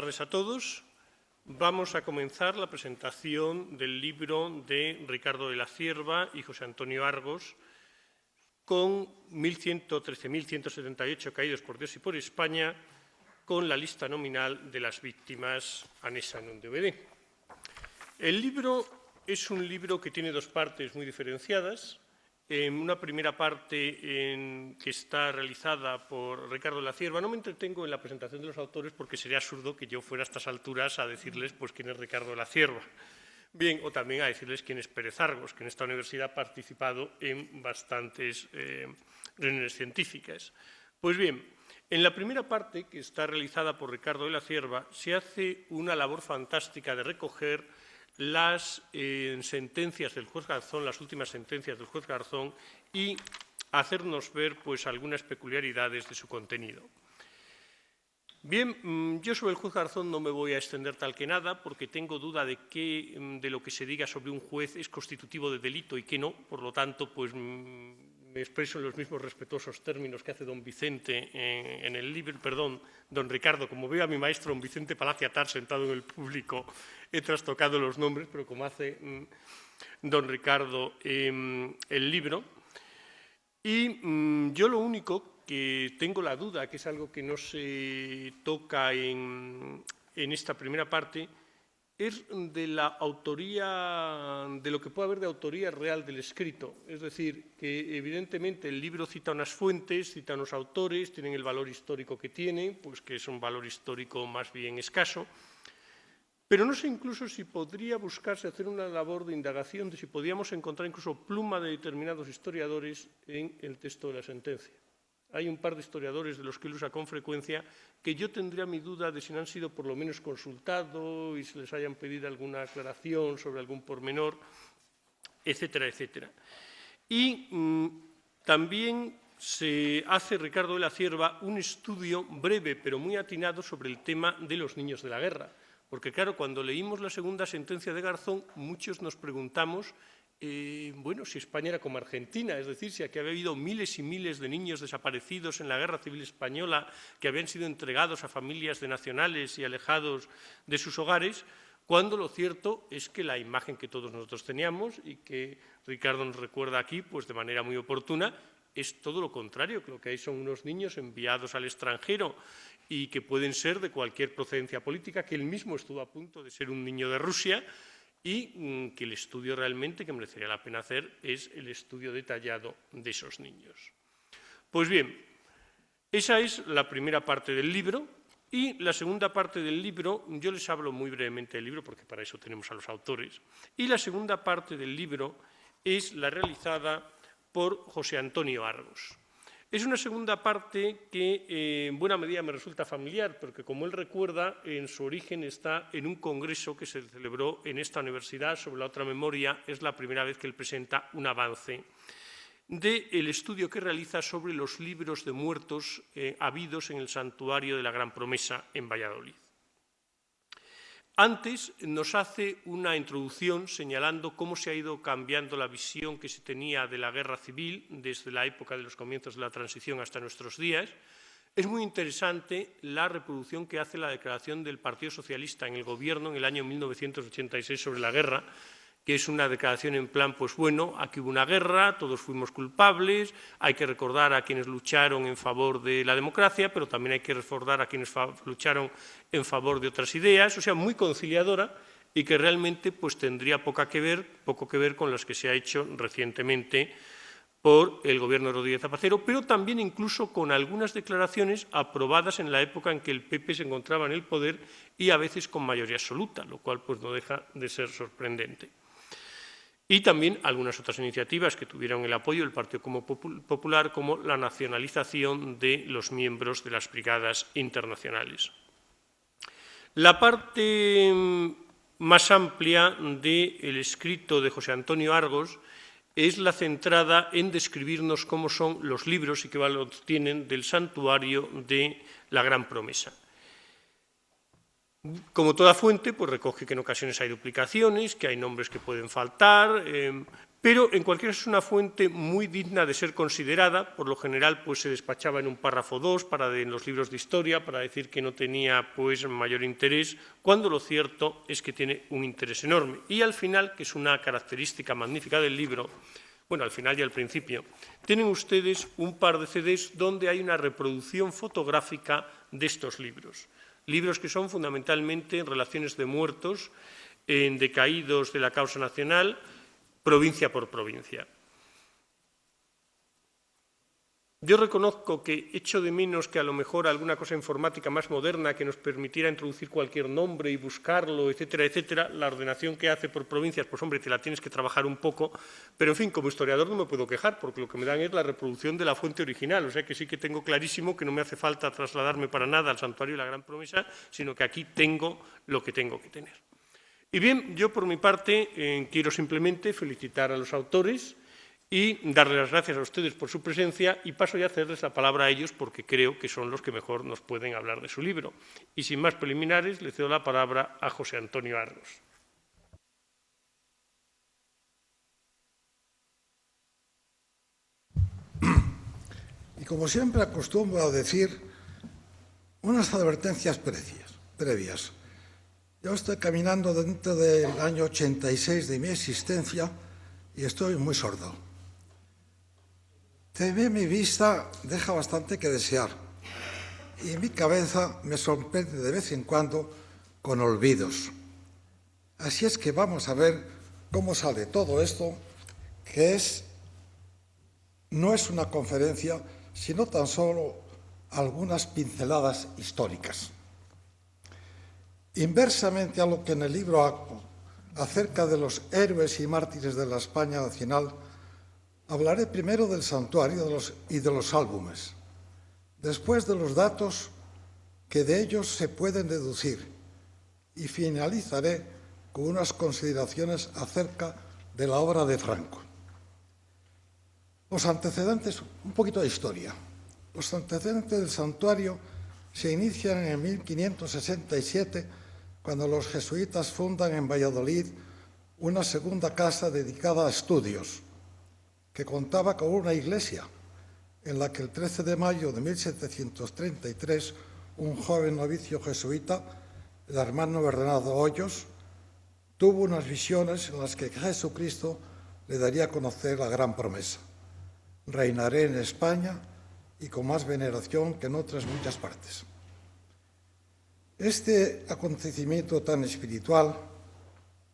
tardes a todos. Vamos a comenzar la presentación del libro de Ricardo de la Cierva y José Antonio Argos, con 13.178 caídos por Dios y por España, con la lista nominal de las víctimas anexa en un DVD. El libro es un libro que tiene dos partes muy diferenciadas. En una primera parte que está realizada por Ricardo de la Cierva. No me entretengo en la presentación de los autores porque sería absurdo que yo fuera a estas alturas a decirles pues, quién es Ricardo de la Cierva. Bien, o también a decirles quién es Pérez Argos, que en esta universidad ha participado en bastantes reuniones científicas. Pues bien, en la primera parte, que está realizada por Ricardo de la Cierva, se hace una labor fantástica de recoger las sentencias del juez Garzón, las últimas sentencias del juez Garzón, y hacernos ver pues, algunas peculiaridades de su contenido. Bien, yo sobre el juez Garzón no me voy a extender tal que nada, porque tengo duda de lo que se diga sobre un juez es constitutivo de delito y que no, por lo tanto, pues me expreso en los mismos respetuosos términos que hace don Vicente en el libro, perdón, don Ricardo. Como veo a mi maestro, don Vicente Palacio Atar, sentado en el público, he trastocado los nombres, pero como hace don Ricardo el libro. Y yo lo único que tengo la duda, que es algo que no se toca en esta primera parte, es de la autoría, de lo que puede haber de autoría real del escrito. Es decir, que evidentemente el libro cita unas fuentes, cita unos autores, tienen el valor histórico que tienen, pues que es un valor histórico más bien escaso. Pero no sé incluso si podría buscarse hacer una labor de indagación de si podíamos encontrar incluso pluma de determinados historiadores en el texto de la sentencia. Hay un par de historiadores de los que él usa con frecuencia que yo tendría mi duda de si no han sido por lo menos consultados y se les hayan pedido alguna aclaración sobre algún pormenor, etcétera, etcétera. Y también se hace Ricardo de la Cierva un estudio breve pero muy atinado sobre el tema de los niños de la guerra. Porque, claro, cuando leímos la segunda sentencia de Garzón, muchos nos preguntamos bueno, si España era como Argentina, es decir, si aquí había habido miles y miles de niños desaparecidos en la Guerra Civil Española que habían sido entregados a familias de nacionales y alejados de sus hogares, cuando lo cierto es que la imagen que todos nosotros teníamos y que Ricardo nos recuerda aquí pues de manera muy oportuna, es todo lo contrario, que lo que hay son unos niños enviados al extranjero y que pueden ser de cualquier procedencia política, que él mismo estuvo a punto de ser un niño de Rusia, y que el estudio realmente que merecería la pena hacer es el estudio detallado de esos niños. Pues bien, esa es la primera parte del libro, y la segunda parte del libro, yo les hablo muy brevemente del libro porque para eso tenemos a los autores, y la segunda parte del libro es la realizada por José Antonio Argos. Es una segunda parte que en buena medida me resulta familiar, porque como él recuerda, en su origen está en un congreso que se celebró en esta universidad sobre la otra memoria. Es la primera vez que él presenta un avance del estudio que realiza sobre los libros de muertos habidos en el santuario de la Gran Promesa en Valladolid. Antes nos hace una introducción señalando cómo se ha ido cambiando la visión que se tenía de la guerra civil desde la época de los comienzos de la transición hasta nuestros días. Es muy interesante la reproducción que hace la declaración del Partido Socialista en el Gobierno en el año 1986 sobre la guerra, que es una declaración en plan, pues bueno, aquí hubo una guerra, todos fuimos culpables, hay que recordar a quienes lucharon en favor de la democracia, pero también hay que recordar a quienes lucharon en favor de otras ideas, o sea, muy conciliadora y que realmente pues, tendría poco que ver con las que se ha hecho recientemente por el Gobierno de Rodríguez Zapatero, pero también incluso con algunas declaraciones aprobadas en la época en que el PP se encontraba en el poder y a veces con mayoría absoluta, lo cual pues, no deja de ser sorprendente. Y también algunas otras iniciativas que tuvieron el apoyo del Partido Popular, como la nacionalización de los miembros de las brigadas internacionales. La parte más amplia del escrito de José Antonio Argos es la centrada en describirnos cómo son los libros y qué valor tienen del santuario de la Gran Promesa. Como toda fuente, pues recoge que en ocasiones hay duplicaciones, que hay nombres que pueden faltar, pero en cualquier caso es una fuente muy digna de ser considerada. Por lo general pues se despachaba en un párrafo 2 en los libros de historia para decir que no tenía pues mayor interés, cuando lo cierto es que tiene un interés enorme. Y al final, que es una característica magnífica del libro, bueno, al final y al principio, tienen ustedes un par de CDs donde hay una reproducción fotográfica de estos libros. Libros que son fundamentalmente relaciones de muertos en decaídos de la causa nacional, provincia por provincia. Yo reconozco que echo de menos que a lo mejor alguna cosa informática más moderna que nos permitiera introducir cualquier nombre y buscarlo, etcétera, etcétera. La ordenación que hace por provincias, pues hombre, te la tienes que trabajar un poco, pero en fin, como historiador no me puedo quejar, porque lo que me dan es la reproducción de la fuente original, o sea que sí que tengo clarísimo que no me hace falta trasladarme para nada al Santuario de la Gran Promesa, sino que aquí tengo lo que tengo que tener. Y bien, yo por mi parte quiero simplemente felicitar a los autores y darles las gracias a ustedes por su presencia, y paso ya a cederles la palabra a ellos porque creo que son los que mejor nos pueden hablar de su libro. Y sin más preliminares, le cedo la palabra a José Antonio Argos. Y como siempre acostumbro a decir, unas advertencias previas. Yo estoy caminando dentro del año 86 de mi existencia y estoy muy sordo. Mi vista deja bastante que desear y mi cabeza me sorprende de vez en cuando con olvidos. Así es que vamos a ver cómo sale todo esto, que no es una conferencia, sino tan solo algunas pinceladas históricas. Inversamente a lo que en el libro hago acerca de los héroes y mártires de la España nacional, hablaré primero del santuario y de los álbumes, después de los datos que de ellos se pueden deducir, y finalizaré con unas consideraciones acerca de la obra de Franco. Los antecedentes, un poquito de historia. Los antecedentes del santuario se inician en 1567, cuando los jesuitas fundan en Valladolid una segunda casa dedicada a estudios, que contaba con una iglesia, en la que el 13 de mayo de 1733 un joven novicio jesuita, el hermano Bernardo Hoyos, tuvo unas visiones en las que Jesucristo le daría a conocer la gran promesa: reinaré en España y con más veneración que en otras muchas partes. Este acontecimiento tan espiritual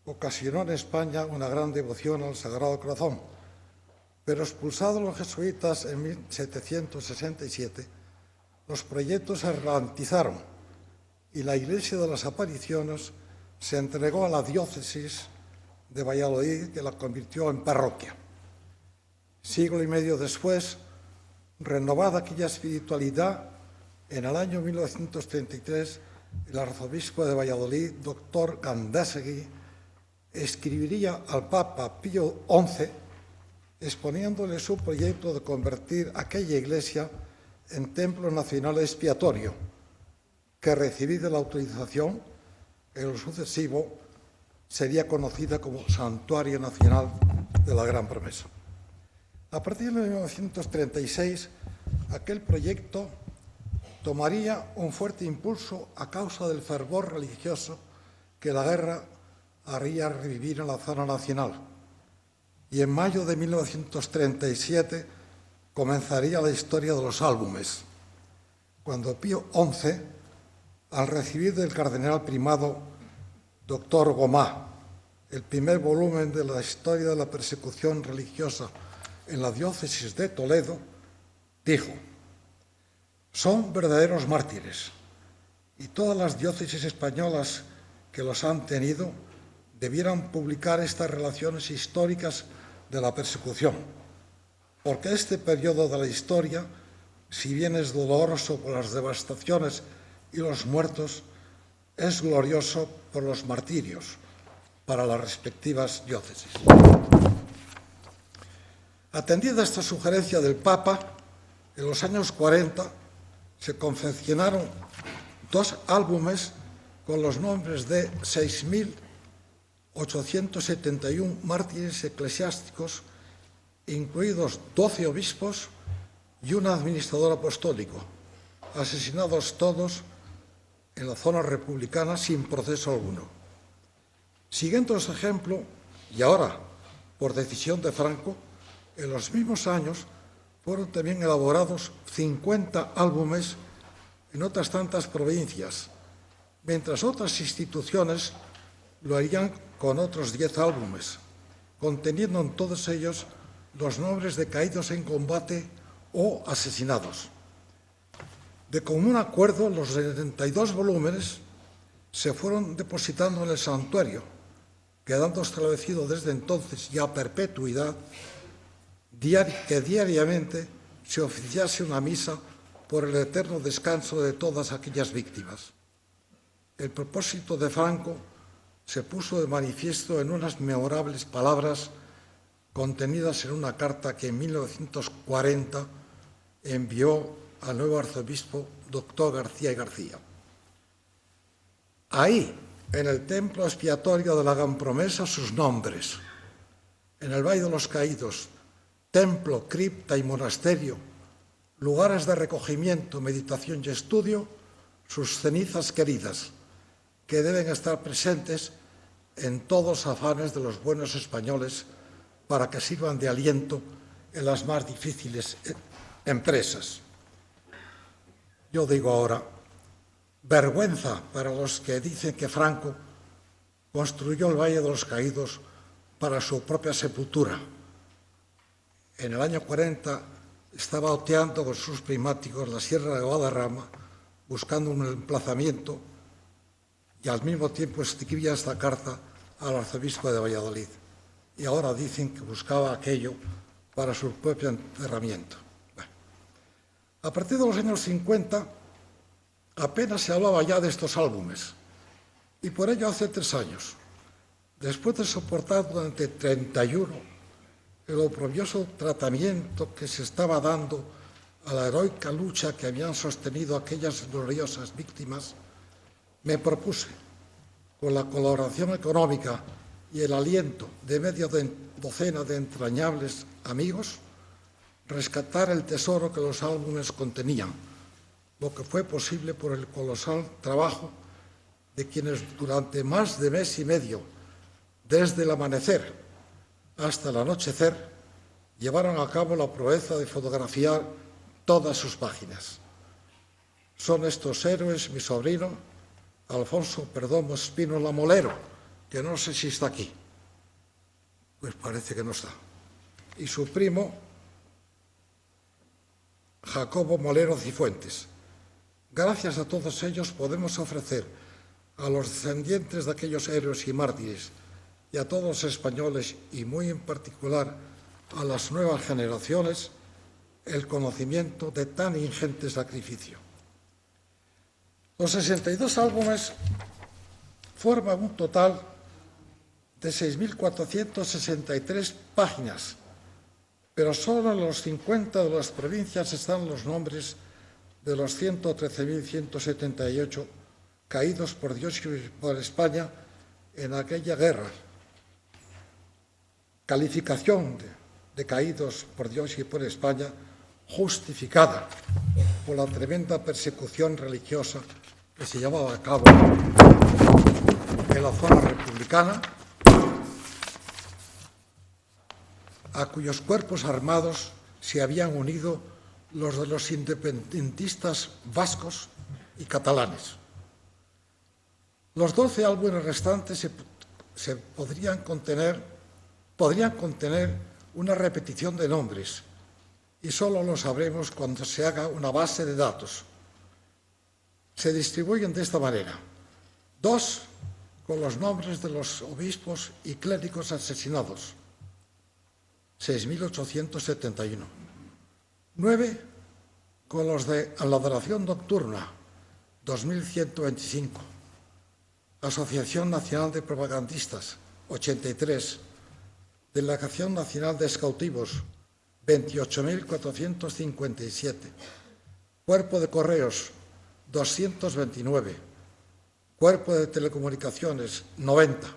ocasionó en España una gran devoción al Sagrado Corazón, pero expulsados los jesuitas en 1767, los proyectos se ralentizaron y la Iglesia de las Apariciones se entregó a la diócesis de Valladolid, que la convirtió en parroquia. Siglo y medio después, renovada aquella espiritualidad, en el año 1933, el arzobispo de Valladolid, doctor Gandásegui, escribiría al Papa Pío XI exponiéndole su proyecto de convertir aquella iglesia en templo nacional expiatorio, que, recibida la autorización, en lo sucesivo sería conocida como Santuario Nacional de la Gran Promesa. A partir de 1936, aquel proyecto tomaría un fuerte impulso a causa del fervor religioso que la guerra haría revivir en la zona nacional. Y en mayo de 1937 comenzaría la historia de los álbumes, cuando Pío XI, al recibir del cardenal primado doctor Gomá el primer volumen de la historia de la persecución religiosa en la diócesis de Toledo, dijo: son verdaderos mártires, y todas las diócesis españolas que los han tenido debieran publicar estas relaciones históricas de la persecución, porque este periodo de la historia, si bien es doloroso por las devastaciones y los muertos, es glorioso por los martirios para las respectivas diócesis. Atendida esta sugerencia del Papa, en los años 40 se confeccionaron dos álbumes con los nombres de 6.871 mártires eclesiásticos, incluidos 12 obispos y un administrador apostólico, asesinados todos en la zona republicana sin proceso alguno. Siguiendo ese ejemplo, y ahora por decisión de Franco, en los mismos años fueron también elaborados 50 álbumes en otras tantas provincias, mientras otras instituciones lo harían con otros 10 álbumes, conteniendo en todos ellos los nombres de caídos en combate o asesinados. De común acuerdo, los 72 volúmenes se fueron depositando en el santuario, quedando establecido desde entonces y a perpetuidad que diariamente se oficiase una misa por el eterno descanso de todas aquellas víctimas. El propósito de Franco se puso de manifiesto en unas memorables palabras contenidas en una carta que en 1940 envió al nuevo arzobispo doctor García y García. Ahí, en el templo expiatorio de la Gran Promesa, sus nombres. En el Valle de los Caídos, templo, cripta y monasterio, lugares de recogimiento, meditación y estudio, sus cenizas queridas, que deben estar presentes en todos los afanes de los buenos españoles para que sirvan de aliento en las más difíciles empresas. Yo digo ahora, vergüenza para los que dicen que Franco construyó el Valle de los Caídos para su propia sepultura. En el año 40 estaba oteando con sus primáticos la Sierra de Guadarrama, buscando un emplazamiento, y al mismo tiempo escribía esta carta al arzobispo de Valladolid. Y ahora dicen que buscaba aquello para su propio enterramiento. Bueno, a partir de los años 50 apenas se hablaba ya de estos álbumes, y por ello hace 3 años, después de soportar durante 31 el oprobioso tratamiento que se estaba dando a la heroica lucha que habían sostenido aquellas gloriosas víctimas, me propuse, con la colaboración económica y el aliento de media docena de entrañables amigos, rescatar el tesoro que los álbumes contenían, lo que fue posible por el colosal trabajo de quienes durante más de mes y medio, desde el amanecer hasta el anochecer, llevaron a cabo la proeza de fotografiar todas sus páginas. Son estos héroes mi sobrino, Alfonso Perdomo Espínola Molero, que no sé si está aquí, pues parece que no está, y su primo, Jacobo Molero Cifuentes. Gracias a todos ellos podemos ofrecer a los descendientes de aquellos héroes y mártires y a todos los españoles, y muy en particular a las nuevas generaciones, el conocimiento de tan ingente sacrificio. Los 62 álbumes forman un total de 6.463 páginas, pero solo en los 50 de las provincias están los nombres de los 113.178 caídos por Dios y por España en aquella guerra. Calificación de caídos por Dios y por España justificada por la tremenda persecución religiosa que se llevaba a cabo en la zona republicana, a cuyos cuerpos armados se habían unido los de los independentistas vascos y catalanes. Los 12 álbumes restantes podrían contener una repetición de nombres, y solo lo sabremos cuando se haga una base de datos. Se distribuyen de esta manera: 2 con los nombres de los obispos y clérigos asesinados, 6.871. 9 con los de la adoración nocturna, 2.125. Asociación Nacional de Propagandistas, 83. Delegación Nacional de Escautivos, 28.457. Cuerpo de Correos, 229. Cuerpo de Telecomunicaciones, 90.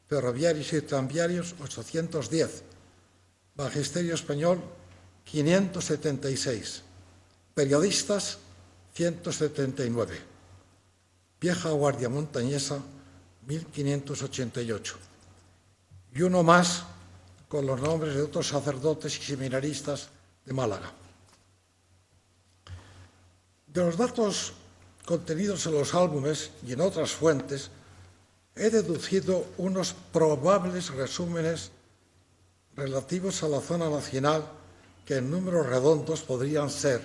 Ferroviarios y tranviarios, 810. Magisterio Español, 576. Periodistas, 179. Vieja Guardia Montañesa, 1588. Y uno más con los nombres de otros sacerdotes y seminaristas de Málaga. De los datos contenidos en los álbumes y en otras fuentes, he deducido unos probables resúmenes relativos a la zona nacional que en números redondos podrían ser,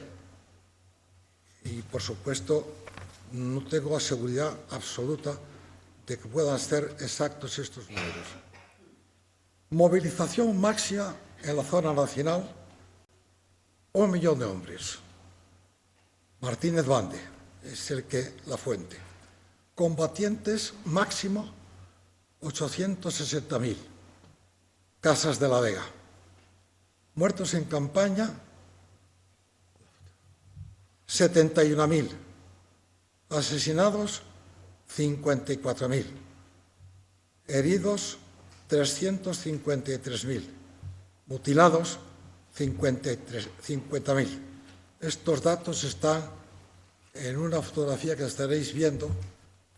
y por supuesto no tengo seguridad absoluta de que puedan ser exactos estos números. Movilización máxima en la zona nacional, 1 millón de hombres. Martínez Bande es la fuente. Combatientes máximo, 860.000. Casas de la Vega. Muertos en campaña, 71.000. Asesinados, 54.000. Heridos, 353.000. Mutilados, 50.000. Estos datos están en una fotografía que estaréis viendo,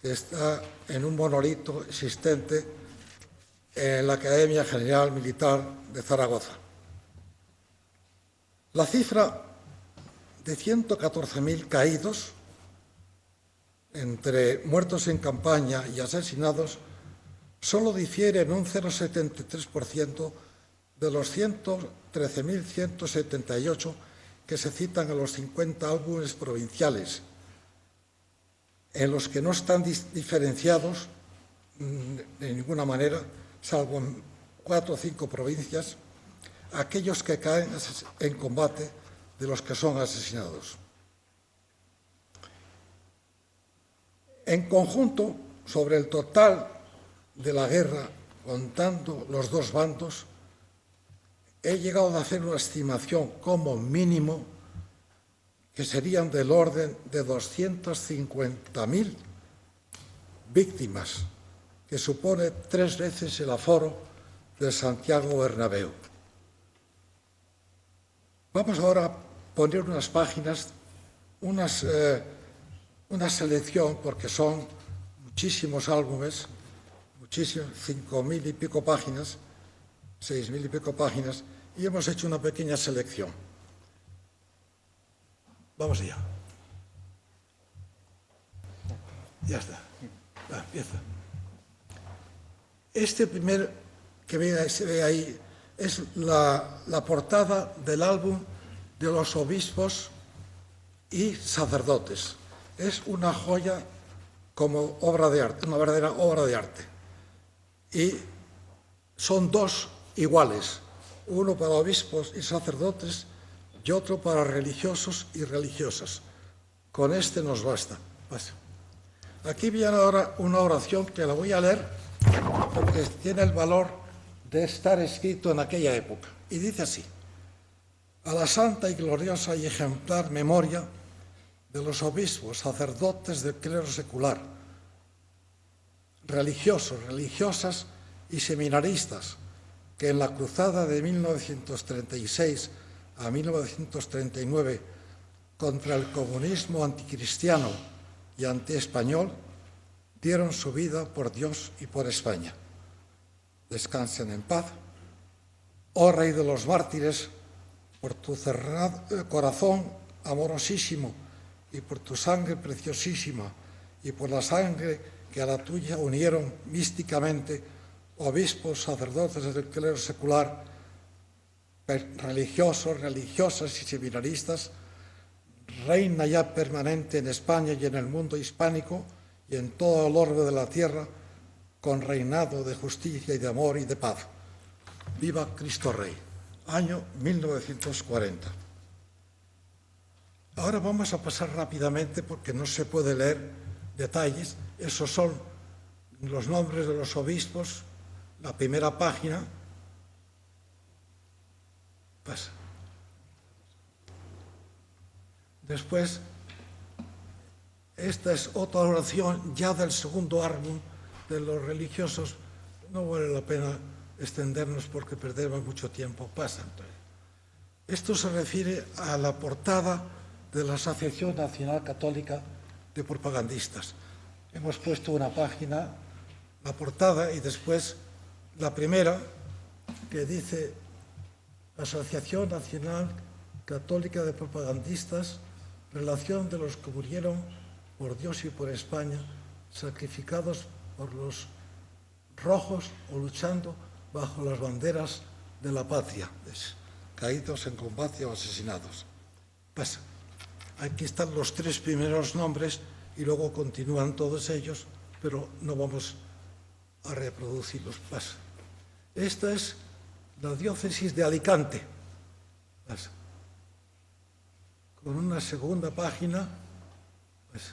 que está en un monolito existente en la Academia General Militar de Zaragoza. La cifra de 114.000 caídos, entre muertos en campaña y asesinados, solo difiere en un 0,73% de los 113.178 que se citan en los 50 álbumes provinciales, en los que no están diferenciados de ninguna manera, salvo en 4 o 5 provincias, aquellos que caen en combate de los que son asesinados. En conjunto, sobre el total de la guerra, contando los dos bandos, he llegado a hacer una estimación como mínimo que serían del orden de 250.000 víctimas, que supone 3 veces el aforo del Santiago Bernabéu. Vamos ahora a poner unas páginas, una selección, porque son muchísimos álbumes, muchísimos, 5.000 y pico páginas, 6.000 y pico páginas, y hemos hecho una pequeña selección. Vamos allá. Ya está. Va, empieza. Este primer que se ve ahí es la portada del álbum de los obispos y sacerdotes. Es una joya como obra de arte, una verdadera obra de arte. Y son 2 iguales, uno para obispos y sacerdotes y otro para religiosos y religiosas. Con este nos basta. Aquí viene ahora una oración que la voy a leer porque tiene el valor de estar escrito en aquella época. Y dice así: a la santa y gloriosa y ejemplar memoria de los obispos, sacerdotes del clero secular, religiosos, religiosas y seminaristas que en la cruzada de 1936 a 1939 contra el comunismo anticristiano y antiespañol dieron su vida por Dios y por España. Descansen en paz. Oh Rey de los mártires, por tu cerrado corazón amorosísimo y por tu sangre preciosísima y por la sangre que a la tuya unieron místicamente obispos, sacerdotes del clero secular, religiosos, religiosas y seminaristas, reina ya permanente en España y en el mundo hispánico y en todo el orbe de la tierra, con reinado de justicia y de amor y de paz. Viva Cristo Rey. Año 1940. Ahora vamos a pasar rápidamente porque no se puede leer detalles. Esos son los nombres de los obispos, la primera página. Pasa. Después, Esta es otra oración ya del segundo álbum de los religiosos. No vale la pena extendernos porque perdemos mucho tiempo. Pasan. Esto se refiere a la portada de la Asociación Nacional Católica de Propagandistas. Hemos puesto una página, la portada, y después la primera, que dice Asociación Nacional Católica de Propagandistas, relación de los que murieron por Dios y por España, sacrificados por los rojos o luchando bajo las banderas de la patria, caídos en combate o asesinados. Pues aquí están los tres primeros nombres y luego continúan todos ellos, pero no vamos a reproducirlos. Pues esta es la diócesis de Alicante, pues, con una segunda página, pues,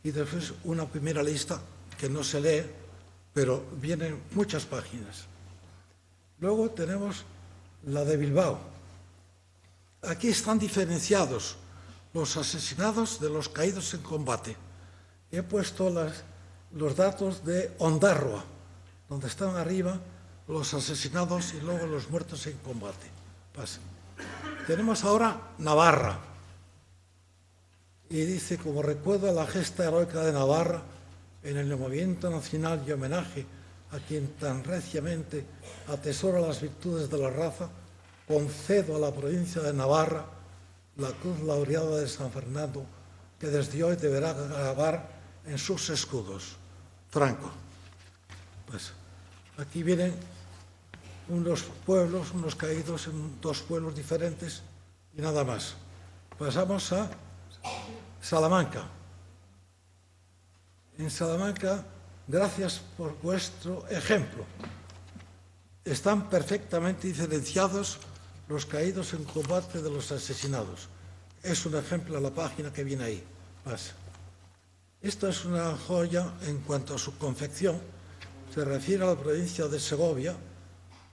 y después una primera lista que no se lee, pero vienen muchas páginas. Luego tenemos la de Bilbao. Aquí están diferenciados los asesinados de los caídos en combate. He puesto los datos de Ondarroa, donde están arriba los asesinados y luego los muertos en combate. Pasa. Tenemos ahora Navarra. Y dice, como recuerdo a la gesta heroica de Navarra en el movimiento nacional y homenaje a quien tan reciamente atesora las virtudes de la raza, concedo a la provincia de Navarra la cruz laureada de San Fernando, que desde hoy deberá grabar en sus escudos. Franco. Pues aquí vienen unos pueblos, unos caídos en dos pueblos diferentes y nada más. Pasamos a Salamanca. En Salamanca, gracias por vuestro ejemplo. Están perfectamente diferenciados los caídos en combate de los asesinados. Es un ejemplo a la página que viene ahí. Pasa. Esta es una joya en cuanto a su confección. Se refiere a la provincia de Segovia,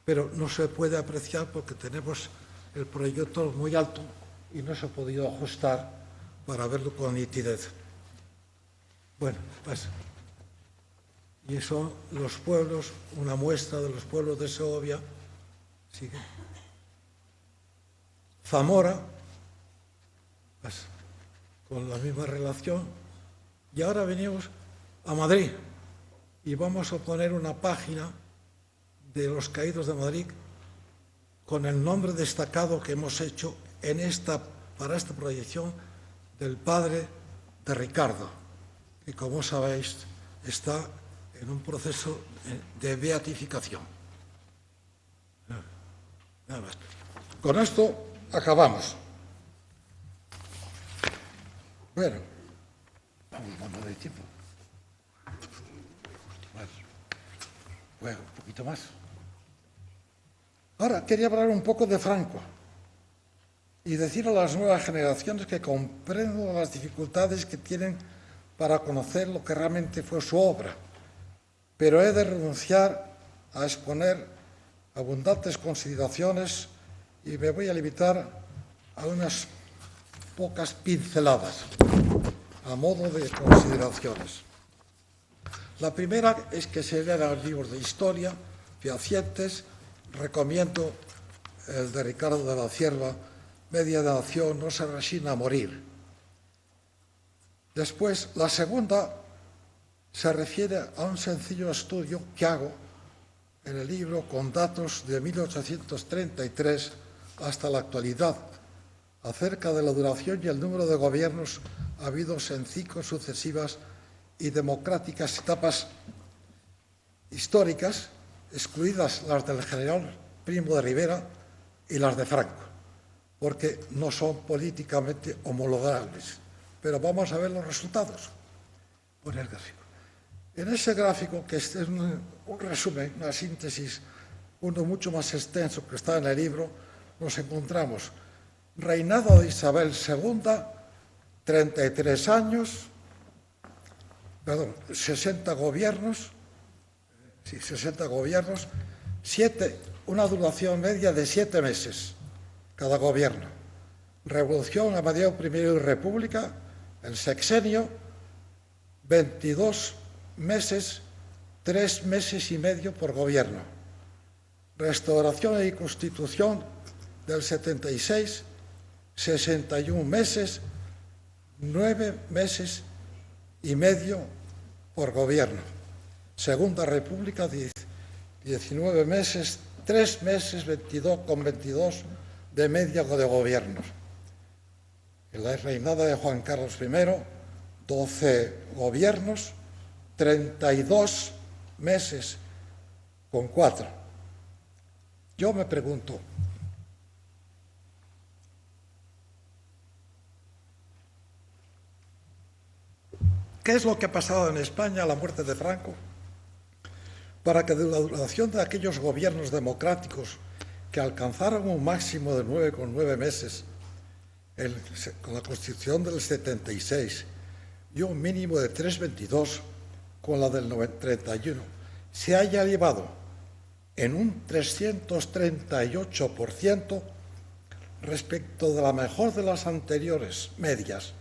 pero no se puede apreciar porque tenemos el proyector muy alto y no se ha podido ajustar para verlo con nitidez. Bueno, pasa. Y son los pueblos, una muestra de los pueblos de Segovia. Sigue. Zamora, pues, con la misma relación. Y ahora venimos a Madrid y vamos a poner una página de los caídos de Madrid con el nombre destacado que hemos hecho para esta proyección del padre de Ricardo, que como sabéis está en un proceso de beatificación. Nada más. Con esto acabamos. Bueno, vamos de tiempo. Bueno, un poquito más. Ahora, quería hablar un poco de Franco y decir a las nuevas generaciones que comprendo las dificultades que tienen para conocer lo que realmente fue su obra, pero he de renunciar a exponer abundantes consideraciones y me voy a limitar a unas pocas pinceladas a modo de consideraciones. La primera es que se lean los libros de historia fehacientes. Recomiendo el de Ricardo de la Cierva, Media Nación no se resigna a morir. Después, la segunda se refiere a un sencillo estudio que hago en el libro con datos de 1833 hasta la actualidad, acerca de la duración y el número de gobiernos habidos en 5 sucesivas y democráticas etapas históricas, excluidas las del general Primo de Rivera y las de Franco, porque no son políticamente homologables. Pero vamos a ver los resultados. Pon el gráfico. En ese gráfico, que es un resumen, una síntesis, uno mucho más extenso que está en el libro, nos encontramos reinado de Isabel II, 33 años, 60 gobiernos, sí, 60 gobiernos, una duración media de 7 meses cada gobierno. Revolución, Amadeo I y República, el sexenio, 22 meses, 3 meses y medio por gobierno. Restauración y Constitución del 76, 61 meses, 9 meses y medio por gobierno. Segunda República, 19 meses, 3 meses, 22 de media de gobierno. En la reinada de Juan Carlos I, 12 gobiernos, 32 meses con 4. Yo me pregunto, ¿qué es lo que ha pasado en España a la muerte de Franco para que de la duración de aquellos gobiernos democráticos que alcanzaron un máximo de 9,9 meses con la Constitución del 76 y un mínimo de 3,22 con la del 31, se haya elevado en un 338% respecto de la mejor de las anteriores medias?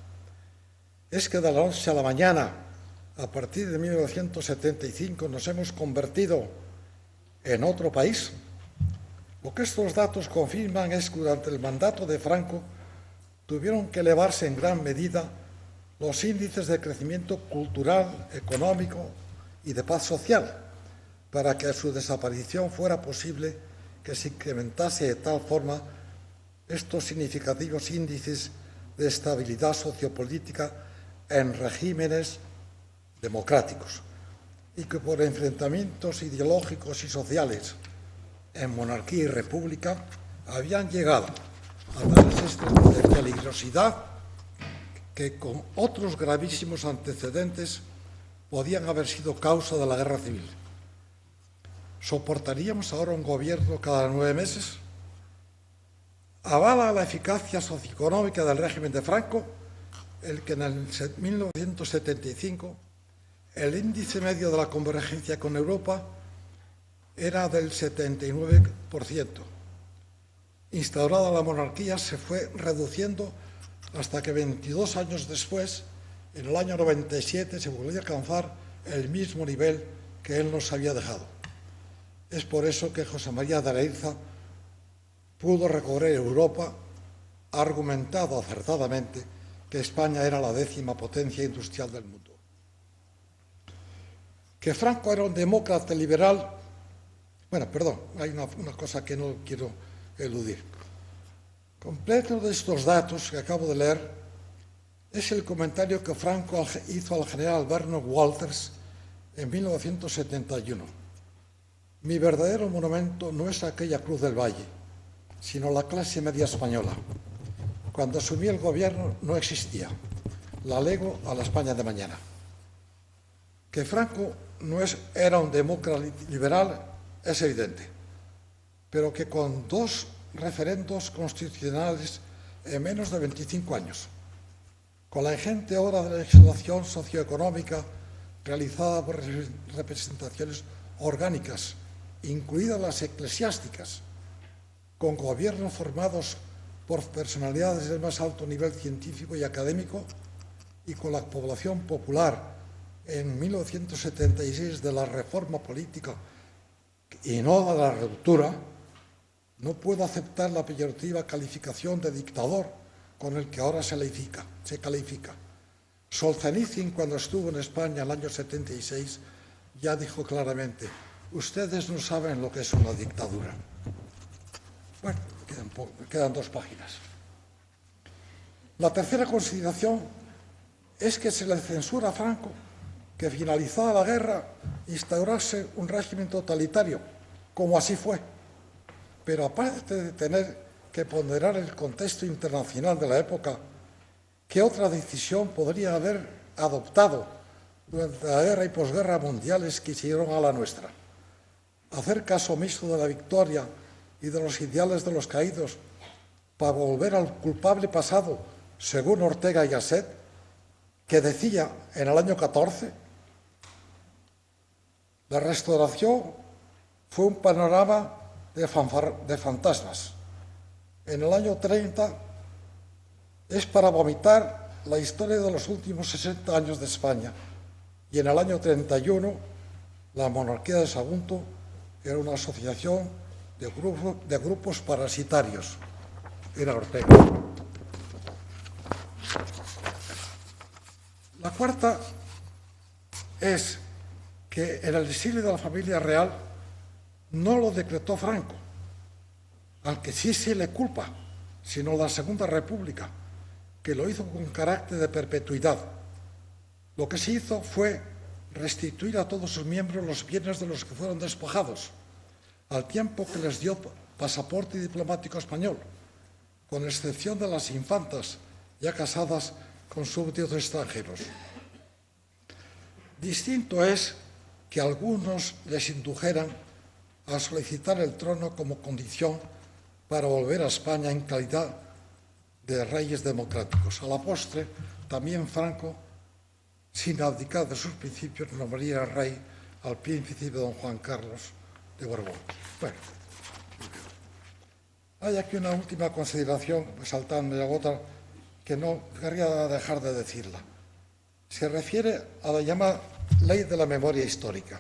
Es que de la noche a la mañana, a partir de 1975, nos hemos convertido en otro país. Lo que estos datos confirman es que durante el mandato de Franco tuvieron que elevarse en gran medida los índices de crecimiento cultural, económico y de paz social, para que a su desaparición fuera posible que se incrementase de tal forma estos significativos índices de estabilidad sociopolítica en regímenes democráticos, y que por enfrentamientos ideológicos y sociales en monarquía y república habían llegado a tales extremos de peligrosidad que con otros gravísimos antecedentes podían haber sido causa de la guerra civil. ¿Soportaríamos ahora un gobierno cada 9 meses? ¿Avala la eficacia socioeconómica del régimen de Franco el que en 1975 el índice medio de la convergencia con Europa era del 79%? Instaurada la monarquía, se fue reduciendo hasta que 22 años después, en el año 97, se volvió a alcanzar el mismo nivel que él nos había dejado. Es por eso que José María de Areilza pudo recorrer Europa, ha argumentado acertadamente que España era la 10ª potencia industrial del mundo. Que Franco era un demócrata liberal, hay una cosa que no quiero eludir. Completo de estos datos que acabo de leer es el comentario que Franco hizo al general Bernard Walters en 1971. Mi verdadero monumento no es aquella Cruz del Valle, sino la clase media española. Cuando asumí el gobierno no existía. La lego a la España de mañana. Que Franco era un demócrata liberal es evidente, pero que con 2 referendos constitucionales en menos de 25 años, con la ingente obra de legislación socioeconómica realizada por representaciones orgánicas, incluidas las eclesiásticas, con gobiernos formados por personalidades del más alto nivel científico y académico, y con la población popular en 1976 de la reforma política y no de la ruptura, no puedo aceptar la peyorativa calificación de dictador con el que ahora se califica. Solzhenitsyn, cuando estuvo en España en el año 76, ya dijo claramente: ustedes no saben lo que es una dictadura. Bueno, quedan 2 páginas. La tercera consideración es que se le censura a Franco que, finalizada la guerra, instaurase un régimen totalitario, como así fue. Pero aparte de tener que ponderar el contexto internacional de la época, ¿qué otra decisión podría haber adoptado durante la guerra y posguerra mundiales que siguieron a la nuestra? ¿Hacer caso omiso de la victoria y de los ideales de los caídos para volver al culpable pasado, según Ortega y Gasset, que decía en el año 14: la restauración fue un panorama de fantasmas. En el año 30 es para vomitar la historia de los últimos 60 años de España. y en el año 31 la monarquía de Sagunto era una asociación de grupos parasitarios. Era Ortega. La cuarta es que en el exilio de la familia real no lo decretó Franco, al que sí se le culpa, sino la Segunda República, que lo hizo con carácter de perpetuidad. Lo que se hizo fue restituir a todos sus miembros los bienes de los que fueron despojados, al tiempo que les dio pasaporte diplomático español, con excepción de las infantas ya casadas con súbditos extranjeros. Distinto es que algunos les indujeran a solicitar el trono como condición para volver a España en calidad de reyes democráticos. A la postre, también Franco, sin abdicar de sus principios, nombraría rey al príncipe don Juan Carlos de Borbón. Bueno, hay aquí una última consideración, saltando la otra, que no querría dejar de decirla. Se refiere a la llamada Ley de la Memoria Histórica,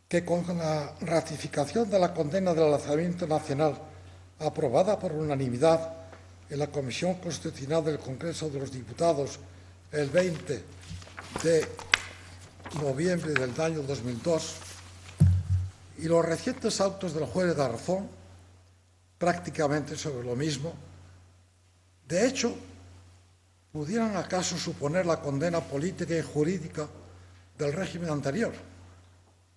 que con la ratificación de la condena del alzamiento nacional aprobada por unanimidad en la Comisión Constitucional del Congreso de los Diputados el 20 de noviembre del año 2002 y los recientes autos del juez de Arzón, prácticamente sobre lo mismo, de hecho, pudieran acaso suponer la condena política y jurídica del régimen anterior,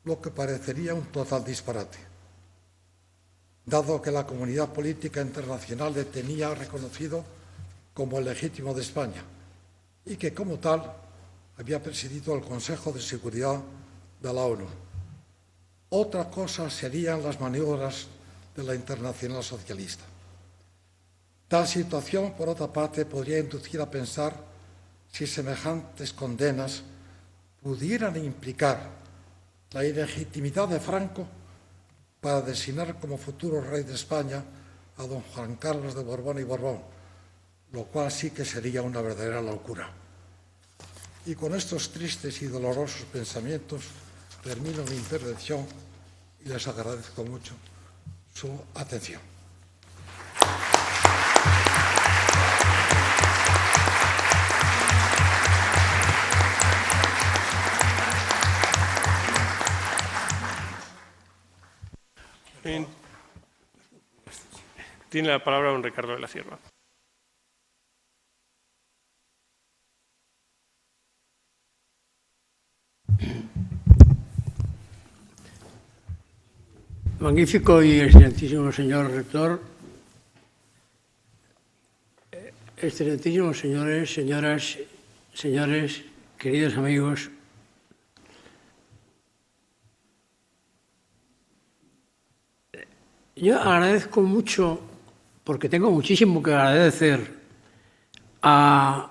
lo que parecería un total disparate, dado que la comunidad política internacional le tenía reconocido como el legítimo de España y que, como tal, había presidido el Consejo de Seguridad de la ONU. Otra cosa serían las maniobras de la Internacional Socialista. Tal situación, por otra parte, podría inducir a pensar si semejantes condenas pudieran implicar la ilegitimidad de Franco para designar como futuro rey de España a don Juan Carlos de Borbón y Borbón, lo cual sí que sería una verdadera locura. Y con estos tristes y dolorosos pensamientos termino mi intervención y les agradezco mucho su atención. Tiene la palabra don Ricardo de la Cierva. Magnífico y excelentísimo señor rector, excelentísimos señores, señoras, señores, queridos amigos, yo agradezco mucho, porque tengo muchísimo que agradecer a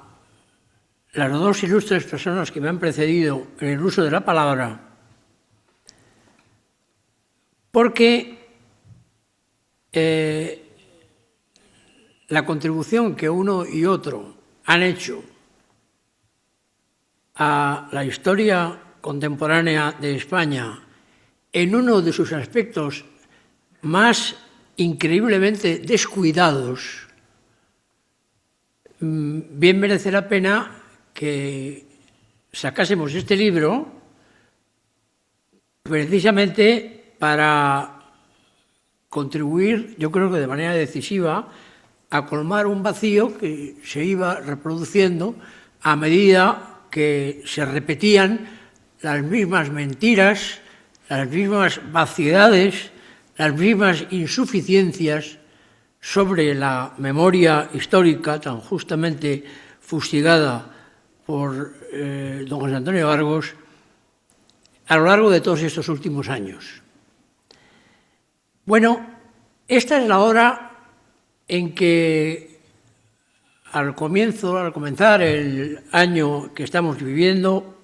las dos ilustres personas que me han precedido en el uso de la palabra, porque la contribución que uno y otro han hecho a la historia contemporánea de España en uno de sus aspectos más increíblemente descuidados, bien merece la pena que sacásemos este libro precisamente para contribuir, yo creo que de manera decisiva, a colmar un vacío que se iba reproduciendo a medida que se repetían las mismas mentiras, las mismas vaciedades, las mismas insuficiencias sobre la memoria histórica tan justamente fustigada por don José Antonio Argos a lo largo de todos estos últimos años. Bueno, esta es la hora en que al comenzar el año que estamos viviendo,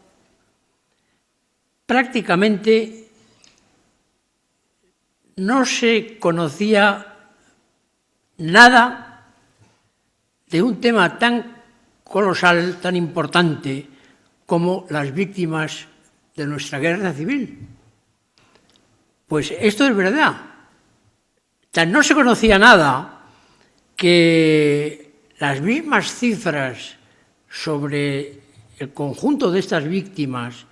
prácticamente no se conocía nada de un tema tan colosal, tan importante como las víctimas de nuestra guerra civil. Pues esto es verdad. No se conocía nada que las mismas cifras sobre el conjunto de estas víctimas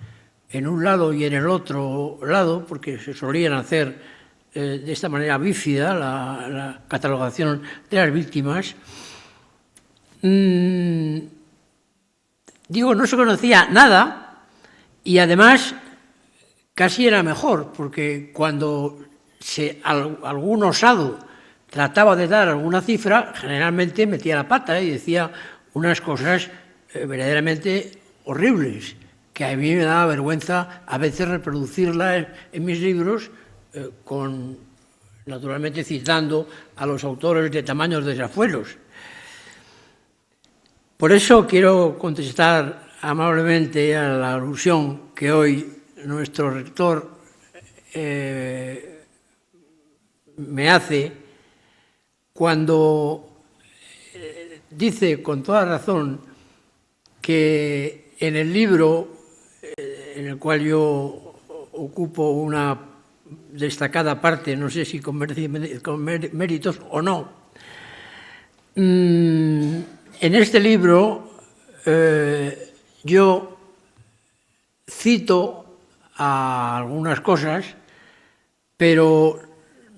en un lado y en el otro lado, porque se solían hacer de esta manera bífida la catalogación de las víctimas, digo, no se conocía nada y además casi era mejor, porque cuando algún osado trataba de dar alguna cifra, generalmente metía la pata y decía unas cosas verdaderamente horribles, que a mí me daba vergüenza a veces reproducirlas en mis libros, naturalmente citando a los autores de tamaños desafueros. Por eso quiero contestar amablemente a la alusión que hoy nuestro rector me hace cuando dice con toda razón que en el libro en el cual yo ocupo una destacada parte, no sé si con méritos o no, en este libro yo cito a algunas cosas, pero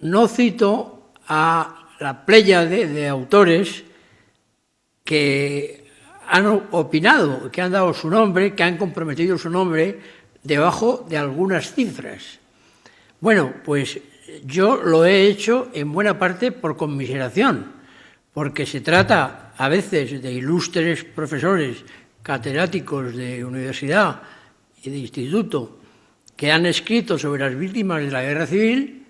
no cito a la pléyade de autores que han opinado, que han dado su nombre, que han comprometido su nombre debajo de algunas cifras. Bueno, pues yo lo he hecho en buena parte por conmiseración, porque se trata a veces de ilustres profesores catedráticos de universidad y de instituto que han escrito sobre las víctimas de la guerra civil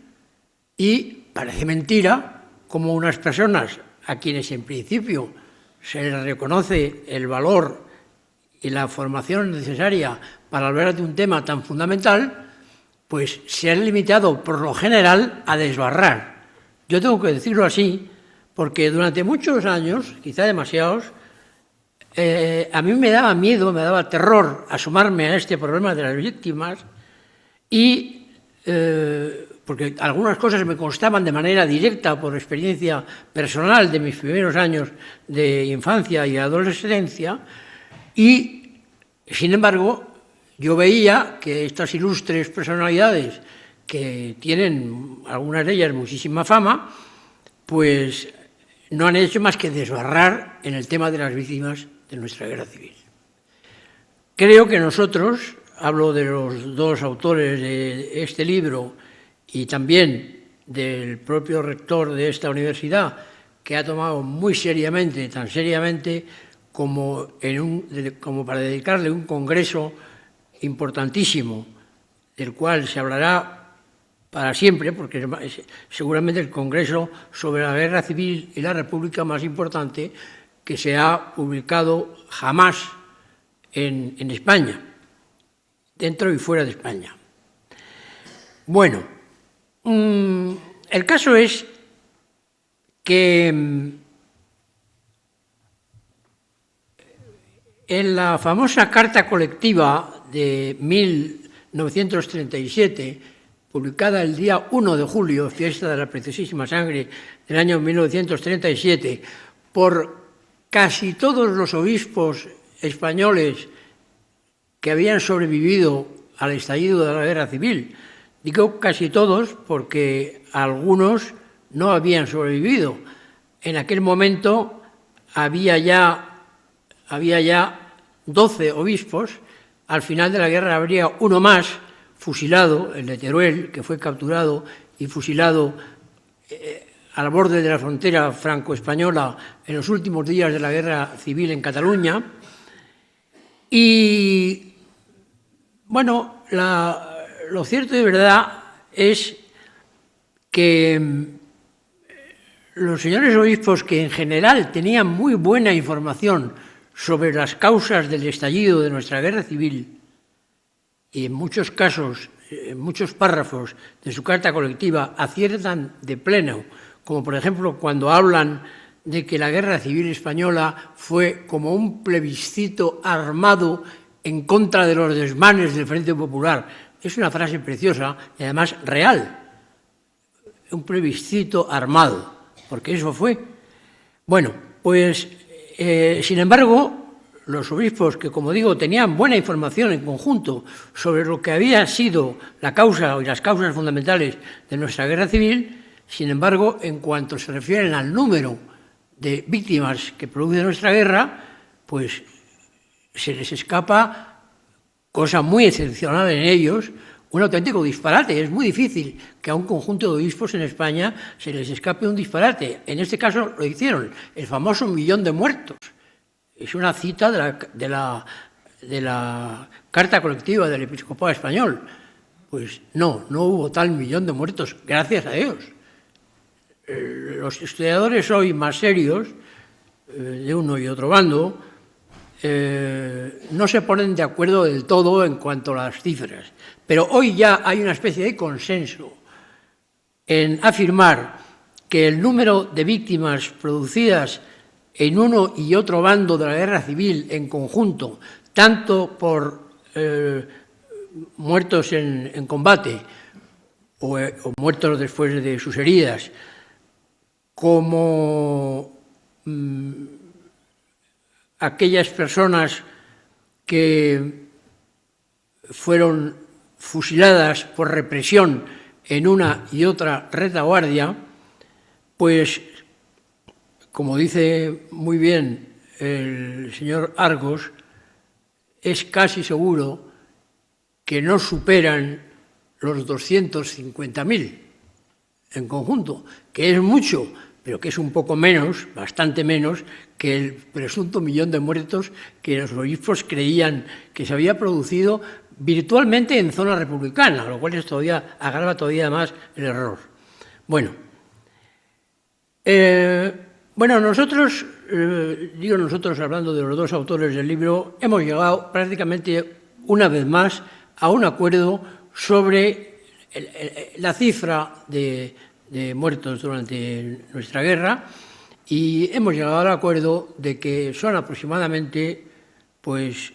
y parece mentira como unas personas a quienes en principio se les reconoce el valor y la formación necesaria para hablar de un tema tan fundamental, pues se han limitado por lo general a desbarrar. Yo tengo que decirlo así porque durante muchos años, quizá demasiados, a mí me daba miedo, me daba terror asomarme a este problema de las víctimas y porque algunas cosas me constaban de manera directa por experiencia personal de mis primeros años de infancia y adolescencia y, sin embargo, yo veía que estas ilustres personalidades que tienen, algunas de ellas, muchísima fama, pues no han hecho más que desbarrar en el tema de las víctimas de nuestra guerra civil. Creo que nosotros, hablo de los dos autores de este libro y también del propio rector de esta universidad, que ha tomado muy seriamente, tan seriamente como para dedicarle un congreso importantísimo, del cual se hablará para siempre, porque es seguramente el congreso sobre la guerra civil y la república más importante que se ha publicado jamás en España, dentro y fuera de España. Bueno, el caso es que en la famosa Carta Colectiva de 1937, publicada el día 1 de julio, fiesta de la Preciosísima Sangre del año 1937, por casi todos los obispos españoles que habían sobrevivido al estallido de la guerra civil. Digo casi todos porque algunos no habían sobrevivido. En aquel momento había ya 12 obispos. Al final de la guerra habría uno más fusilado, el de Teruel, que fue capturado y fusilado al borde de la frontera franco-española en los últimos días de la guerra civil en Cataluña. Y, bueno, lo cierto de verdad es que los señores obispos, que en general tenían muy buena información sobre las causas del estallido de nuestra guerra civil, y en muchos casos, en muchos párrafos de su carta colectiva aciertan de pleno, como por ejemplo cuando hablan de que la guerra civil española fue como un plebiscito armado en contra de los desmanes del Frente Popular. Es una frase preciosa y además real. Un plebiscito armado, porque eso fue. Bueno, pues, sin embargo, los obispos que, como digo, tenían buena información en conjunto sobre lo que había sido la causa y las causas fundamentales de nuestra guerra civil, sin embargo, en cuanto se refieren al número de víctimas que produce nuestra guerra, pues se les escapa, cosa muy excepcional en ellos, un auténtico disparate. Es muy difícil que a un conjunto de obispos en España se les escape un disparate. En este caso lo hicieron, el famoso 1.000.000 de muertos. Es una cita de la Carta Colectiva del Episcopado Español. Pues no hubo tal 1.000.000 de muertos, gracias a Dios. Los historiadores hoy más serios, de uno y otro bando, no se ponen de acuerdo del todo en cuanto a las cifras, pero hoy ya hay una especie de consenso en afirmar que el número de víctimas producidas en uno y otro bando de la guerra civil en conjunto, tanto por muertos en combate o muertos después de sus heridas, como aquellas personas que fueron fusiladas por represión en una y otra retaguardia, pues, como dice muy bien el señor Argos, es casi seguro que no superan los 250.000 en conjunto, que es mucho, pero que es un poco menos, bastante menos, que el presunto 1.000.000 de muertos que los obispos creían que se había producido virtualmente en zona republicana, lo cual agrava todavía más el error. Bueno, nosotros, digo nosotros hablando de los dos autores del libro, hemos llegado prácticamente una vez más a un acuerdo sobre la cifra de muertos durante nuestra guerra y hemos llegado al acuerdo de que son aproximadamente, pues,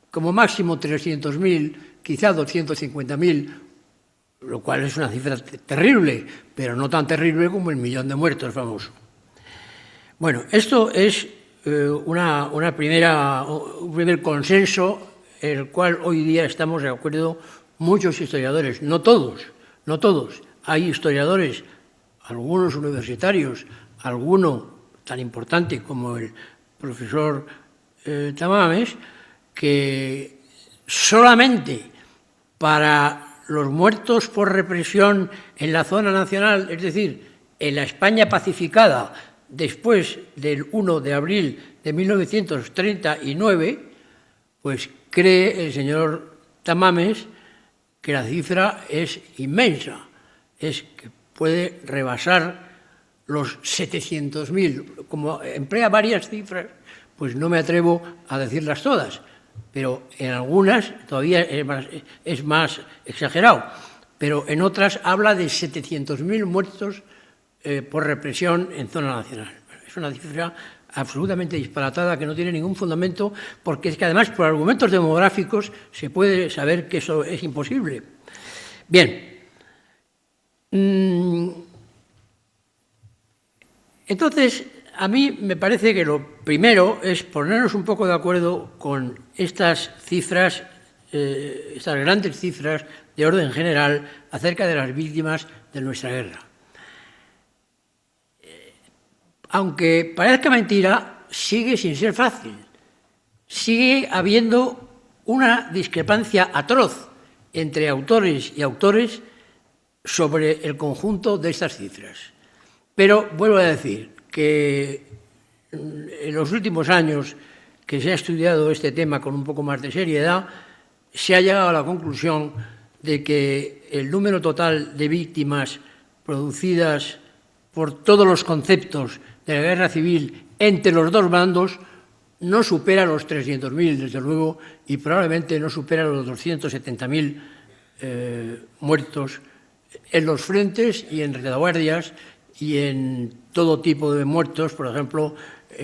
como máximo 300.000, quizá 250.000, lo cual es una cifra terrible, pero no tan terrible como el 1.000.000 de muertos famoso. Bueno, esto es un primer consenso en el cual hoy día estamos de acuerdo muchos historiadores, no todos. Hay historiadores, algunos universitarios, alguno tan importante como el profesor Tamames, que solamente para los muertos por represión en la zona nacional, es decir, en la España pacificada después del 1 de abril de 1939, pues cree el señor Tamames que la cifra es inmensa, es que puede rebasar los 700.000. Como emplea varias cifras, pues no me atrevo a decirlas todas, pero en algunas todavía es más exagerado, pero en otras habla de 700.000 muertos por represión en zona nacional. Es una cifra absolutamente disparatada que no tiene ningún fundamento, porque es que además por argumentos demográficos se puede saber que eso es imposible. Bien. Entonces, a mí me parece que lo primero es ponernos un poco de acuerdo con estas cifras, estas grandes cifras de orden general acerca de las víctimas de nuestra guerra. Aunque parezca mentira, sigue sin ser fácil. Sigue habiendo una discrepancia atroz entre autores y autores sobre el conjunto de estas cifras. Pero vuelvo a decir que en los últimos años que se ha estudiado este tema con un poco más de seriedad, se ha llegado a la conclusión de que el número total de víctimas producidas por todos los conceptos de la guerra civil entre los dos bandos no supera los 300.000, desde luego, y probablemente no supera los 270.000 muertos en los frentes y en retaguardias y en todo tipo de muertos, por ejemplo,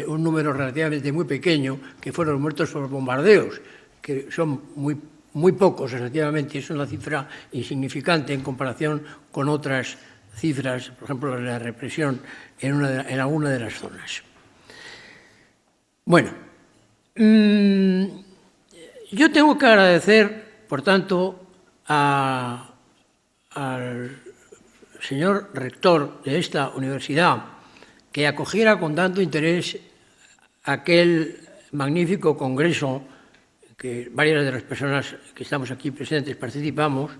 un número relativamente muy pequeño, que fueron los muertos por bombardeos, que son muy pocos relativamente, es una cifra insignificante en comparación con otras cifras, por ejemplo, la represión en alguna de las zonas. Bueno, yo tengo que agradecer, por tanto, al señor rector de esta universidad que acogiera con tanto interés aquel magnífico congreso que varias de las personas que estamos aquí presentes participamos,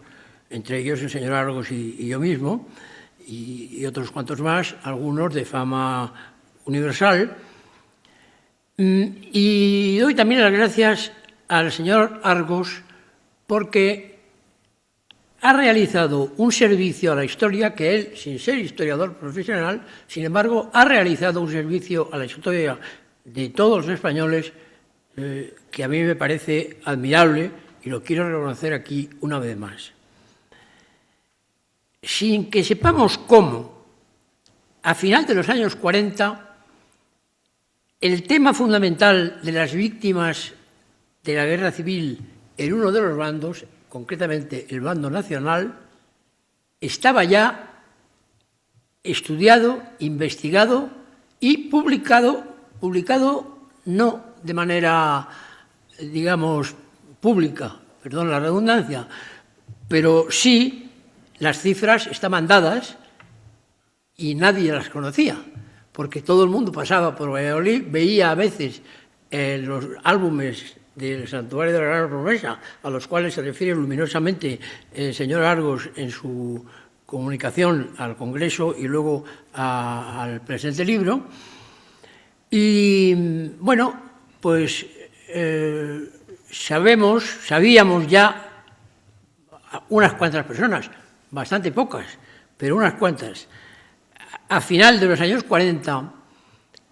entre ellos el señor Argos y yo mismo, y otros cuantos más, algunos de fama universal. Y doy también las gracias al señor Argos porque ha realizado un servicio a la historia que él, sin ser historiador profesional, sin embargo, ha realizado un servicio a la historia de todos los españoles que a mí me parece admirable y lo quiero reconocer aquí una vez más. Sin que sepamos cómo, a final de los años 40, el tema fundamental de las víctimas de la guerra civil en uno de los bandos, concretamente el bando nacional, estaba ya estudiado, investigado y publicado no de manera, digamos, pública, perdón la redundancia, pero sí las cifras estaban dadas y nadie las conocía, porque todo el mundo pasaba por Valladolid, veía a veces los álbumes del Santuario de la Gran Promesa, a los cuales se refiere luminosamente el señor Argos en su comunicación al Congreso y luego al presente libro. Y bueno, pues sabíamos ya unas cuantas personas, bastante pocas, pero unas cuantas, a final de los años 40,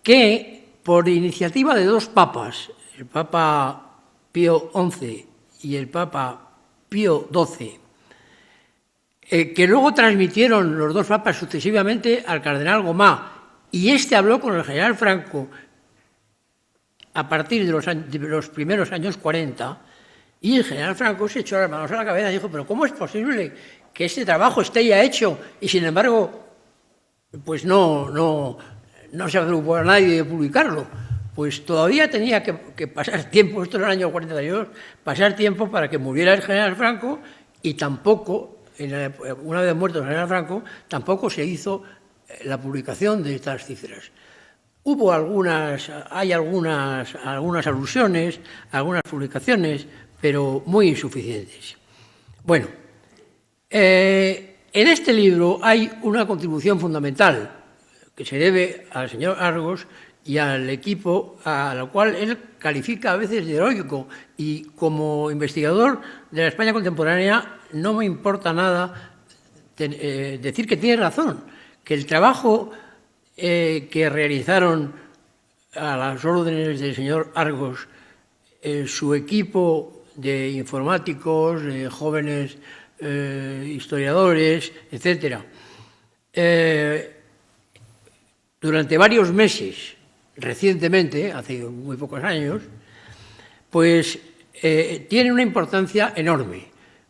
que por iniciativa de dos papas, el Papa Pío XI y el Papa Pío XII, que luego transmitieron los dos papas sucesivamente al cardenal Gomá, y este habló con el general Franco a partir de los primeros años 40, y el general Franco se echó las manos a la cabeza y dijo, pero ¿cómo es posible que este trabajo esté ya hecho y sin embargo pues no se preocupó a nadie de publicarlo? Pues todavía tenía que pasar tiempo, esto en el año 42, pasar tiempo para que muriera el general Franco, y tampoco, una vez muerto el general Franco, tampoco se hizo la publicación de estas cifras. Hay algunas alusiones, algunas publicaciones, pero muy insuficientes. Bueno, en este libro hay una contribución fundamental que se debe al señor Argos y al equipo, a lo cual él califica a veces de heroico, y como investigador de la España contemporánea no me importa nada decir que tiene razón, que el trabajo que realizaron a las órdenes del señor Argos su equipo de informáticos, de jóvenes historiadores, etc., durante varios meses, recientemente, hace muy pocos años, pues tiene una importancia enorme.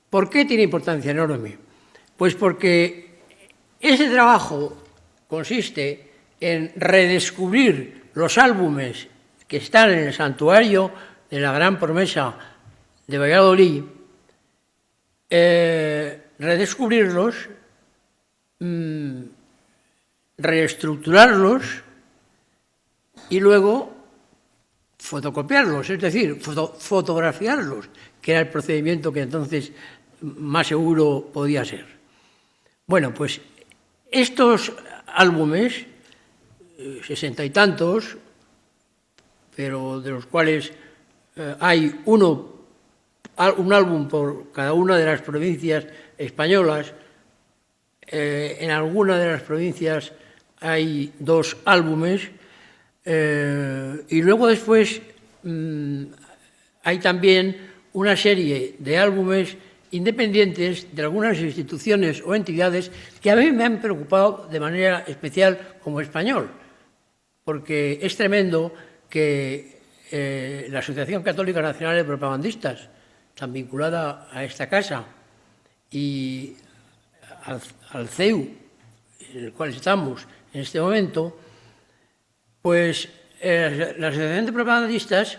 ¿Por qué tiene importancia enorme? Pues porque ese trabajo consiste en redescubrir los álbumes que están en el Santuario de la Gran Promesa de Valladolid, redescubrirlos, reestructurarlos y luego fotocopiarlos, es decir, fotografiarlos, que era el procedimiento que entonces más seguro podía ser. Bueno, pues estos álbumes, 60 y tantos, pero de los cuales hay un álbum por cada una de las provincias españolas, en alguna de las provincias hay 2 álbumes, y luego después hay también una serie de álbumes independientes de algunas instituciones o entidades que a mí me han preocupado de manera especial como español. porque es tremendo que la Asociación Católica Nacional de Propagandistas, tan vinculada a esta casa, y al CEU, en el cual estamos en este momento, pues la Asociación de Propagandistas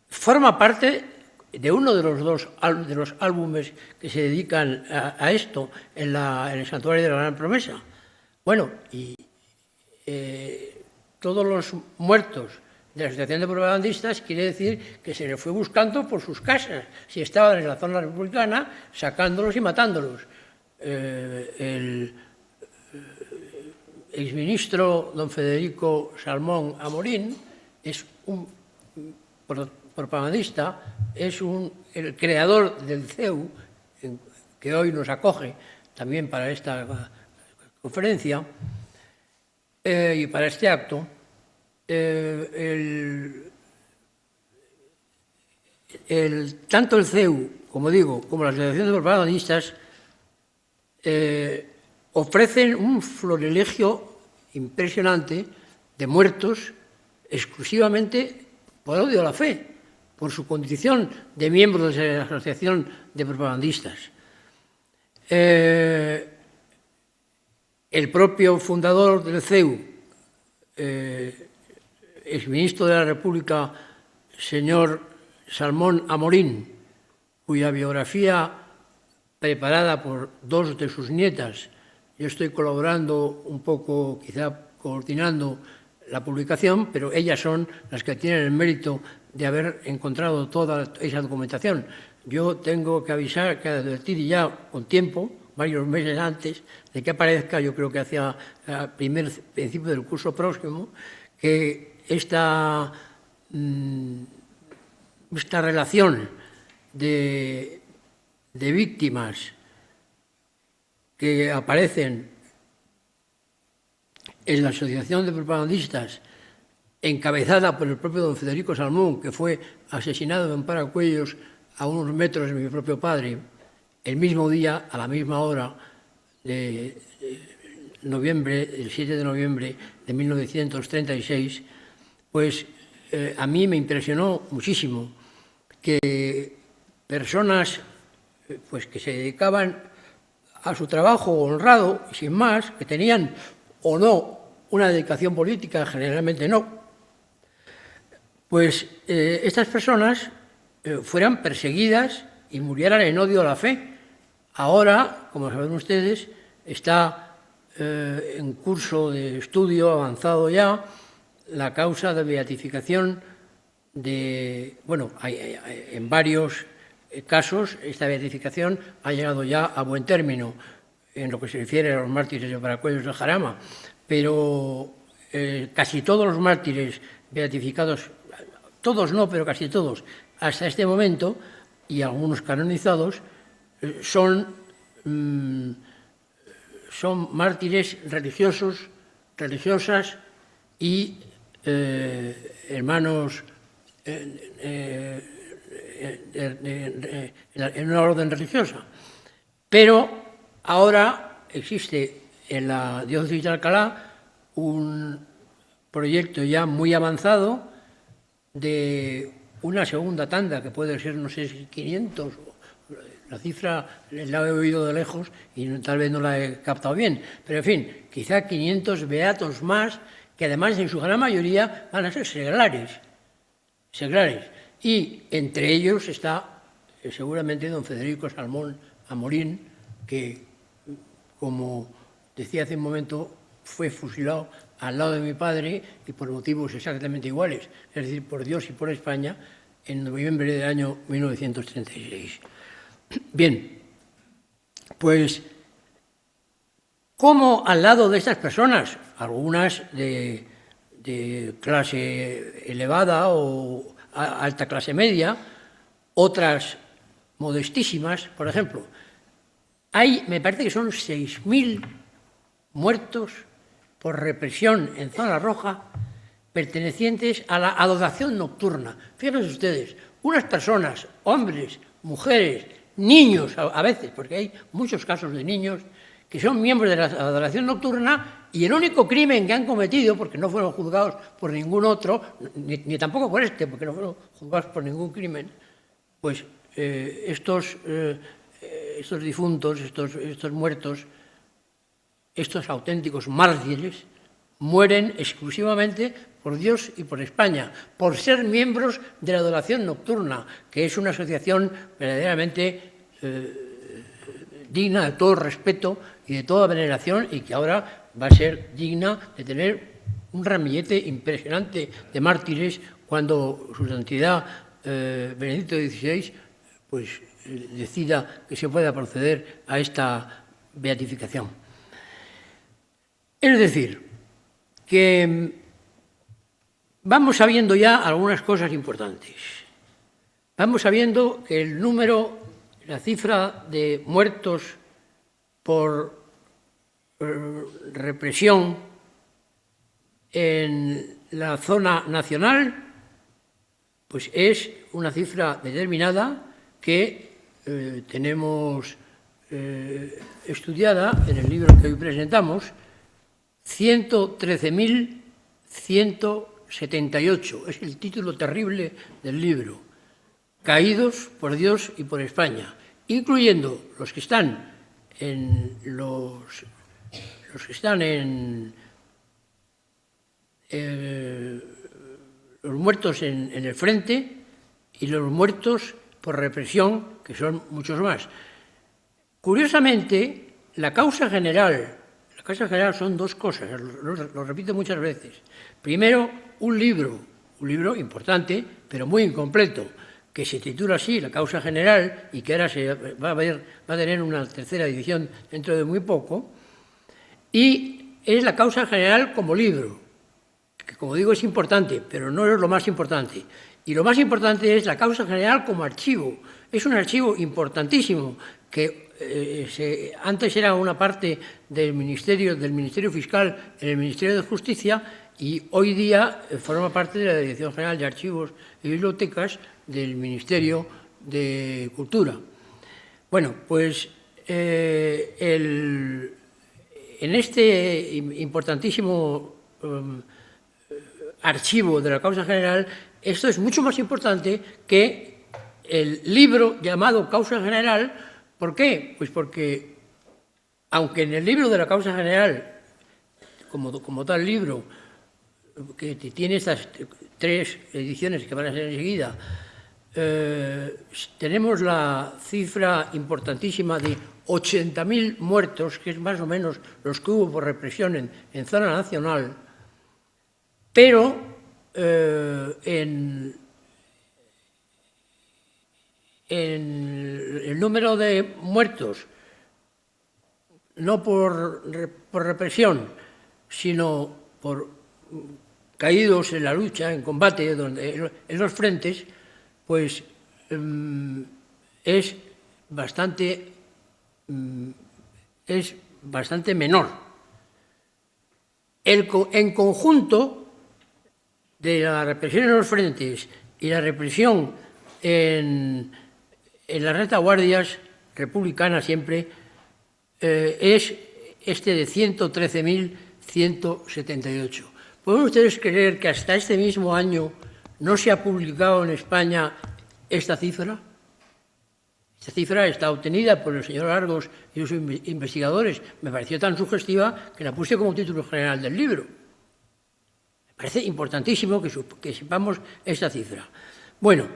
forma parte de uno de los álbumes que se dedican a esto en el Santuario de la Gran Promesa. Bueno, y todos los muertos de la Asociación de Propagandistas quiere decir que se les fue buscando por sus casas, si estaban en la zona republicana, sacándolos y matándolos. El exministro don Federico Salmón Amorín es un propagandista, es el creador del CEU, que hoy nos acoge también para esta conferencia y para este acto. Tanto el CEU, como digo, como la Asociación de Propagandistas ofrecen un florilegio impresionante de muertos exclusivamente por odio a la fe, por su condición de miembros de la Asociación de Propagandistas. El propio fundador del CEU, exministro de la República, señor Salmón Amorín, cuya biografía, preparada por dos de sus nietas, yo estoy colaborando un poco, quizá coordinando la publicación, pero ellas son las que tienen el mérito de haber encontrado toda esa documentación. Yo tengo que avisar, que advertir ya con tiempo, varios meses antes de que aparezca, yo creo que hacia el principio del curso próximo, que esta relación de víctimas que aparecen en la Asociación de Propagandistas, encabezada por el propio don Federico Salmón, que fue asesinado en Paracuellos a unos metros de mi propio padre, el mismo día, a la misma hora, el 7 de noviembre de 1936, pues a mí me impresionó muchísimo que personas pues, que se dedicaban a su trabajo honrado, sin más, que tenían o no una dedicación política, generalmente no, pues estas personas fueran perseguidas y murieran en odio a la fe. Ahora, como saben ustedes, está en curso de estudio avanzado ya la causa de beatificación de, bueno, en varios casos esta beatificación ha llegado ya a buen término en lo que se refiere a los mártires de Paracuellos del Jarama, pero casi todos los mártires beatificados, todos no, pero casi todos, hasta este momento, y algunos canonizados, son mártires religiosos, religiosas y hermanos en una orden religiosa. Pero ahora existe en la diócesis de Alcalá un proyecto ya muy avanzado de una segunda tanda, que puede ser, no sé si 500, la cifra la he oído de lejos y tal vez no la he captado bien, pero en fin, quizá 500 beatos más, que además en su gran mayoría van a ser seglares. Y entre ellos está seguramente don Federico Salmón Amorín, que, como decía hace un momento, fue fusilado al lado de mi padre y por motivos exactamente iguales, es decir, por Dios y por España, en noviembre del año 1936. Bien, pues, ¿cómo al lado de estas personas, algunas de clase elevada o alta clase media, otras modestísimas, por ejemplo, me parece que son 6.000 muertos por represión en zona roja pertenecientes a la adoración nocturna? Fíjense ustedes, unas personas, hombres, mujeres, niños a veces, porque hay muchos casos de niños que son miembros de la adoración nocturna y el único crimen que han cometido, porque no fueron juzgados por ningún otro, ni tampoco por este, porque no fueron juzgados por ningún crimen, pues estos difuntos, estos muertos, estos auténticos mártires, mueren exclusivamente por Dios y por España, por ser miembros de la adoración nocturna, que es una asociación verdaderamente digna de todo respeto y de toda veneración, y que ahora va a ser digna de tener un ramillete impresionante de mártires cuando su santidad Benedicto XVI pues, decida que se pueda proceder a esta beatificación. Es decir, que vamos sabiendo ya algunas cosas importantes. Vamos sabiendo que el número, la cifra de muertos por represión en la zona nacional, pues es una cifra determinada que tenemos estudiada en el libro que hoy presentamos, 113.178, es el título terrible del libro, caídos por Dios y por España, incluyendo los que están los muertos en el frente y los muertos por represión, que son muchos más. Curiosamente, la causa general son dos cosas, lo repito muchas veces. Primero, un libro importante, pero muy incompleto, que se titula así, La causa general, y que ahora va a tener una tercera edición dentro de muy poco, y es la causa general como libro, que como digo es importante, pero no es lo más importante. Y lo más importante es la causa general como archivo. Es un archivo importantísimo que antes era una parte del Ministerio Fiscal en el Ministerio de Justicia y hoy día forma parte de la Dirección General de Archivos y Bibliotecas del Ministerio de Cultura. Bueno, pues en este importantísimo archivo de la causa general, esto es mucho más importante que el libro llamado Causa General. ¿Por qué? Pues porque, aunque en el libro de la causa general, como tal libro, que tiene estas 3 ediciones que van a ser enseguida, tenemos la cifra importantísima de 80.000 muertos, que es más o menos los que hubo por represión en zona nacional, pero en el número de muertos, no por represión, sino por caídos en la lucha, en combate, en los frentes, pues es bastante menor. En conjunto de la represión en los frentes y la represión en las retaguardias republicanas siempre, es este de 113.178. ¿Pueden ustedes creer que hasta este mismo año no se ha publicado en España esta cifra? Esta cifra está obtenida por el señor Argos y sus investigadores. Me pareció tan sugestiva que la puse como título general del libro. Me parece importantísimo que sepamos esta cifra. Bueno,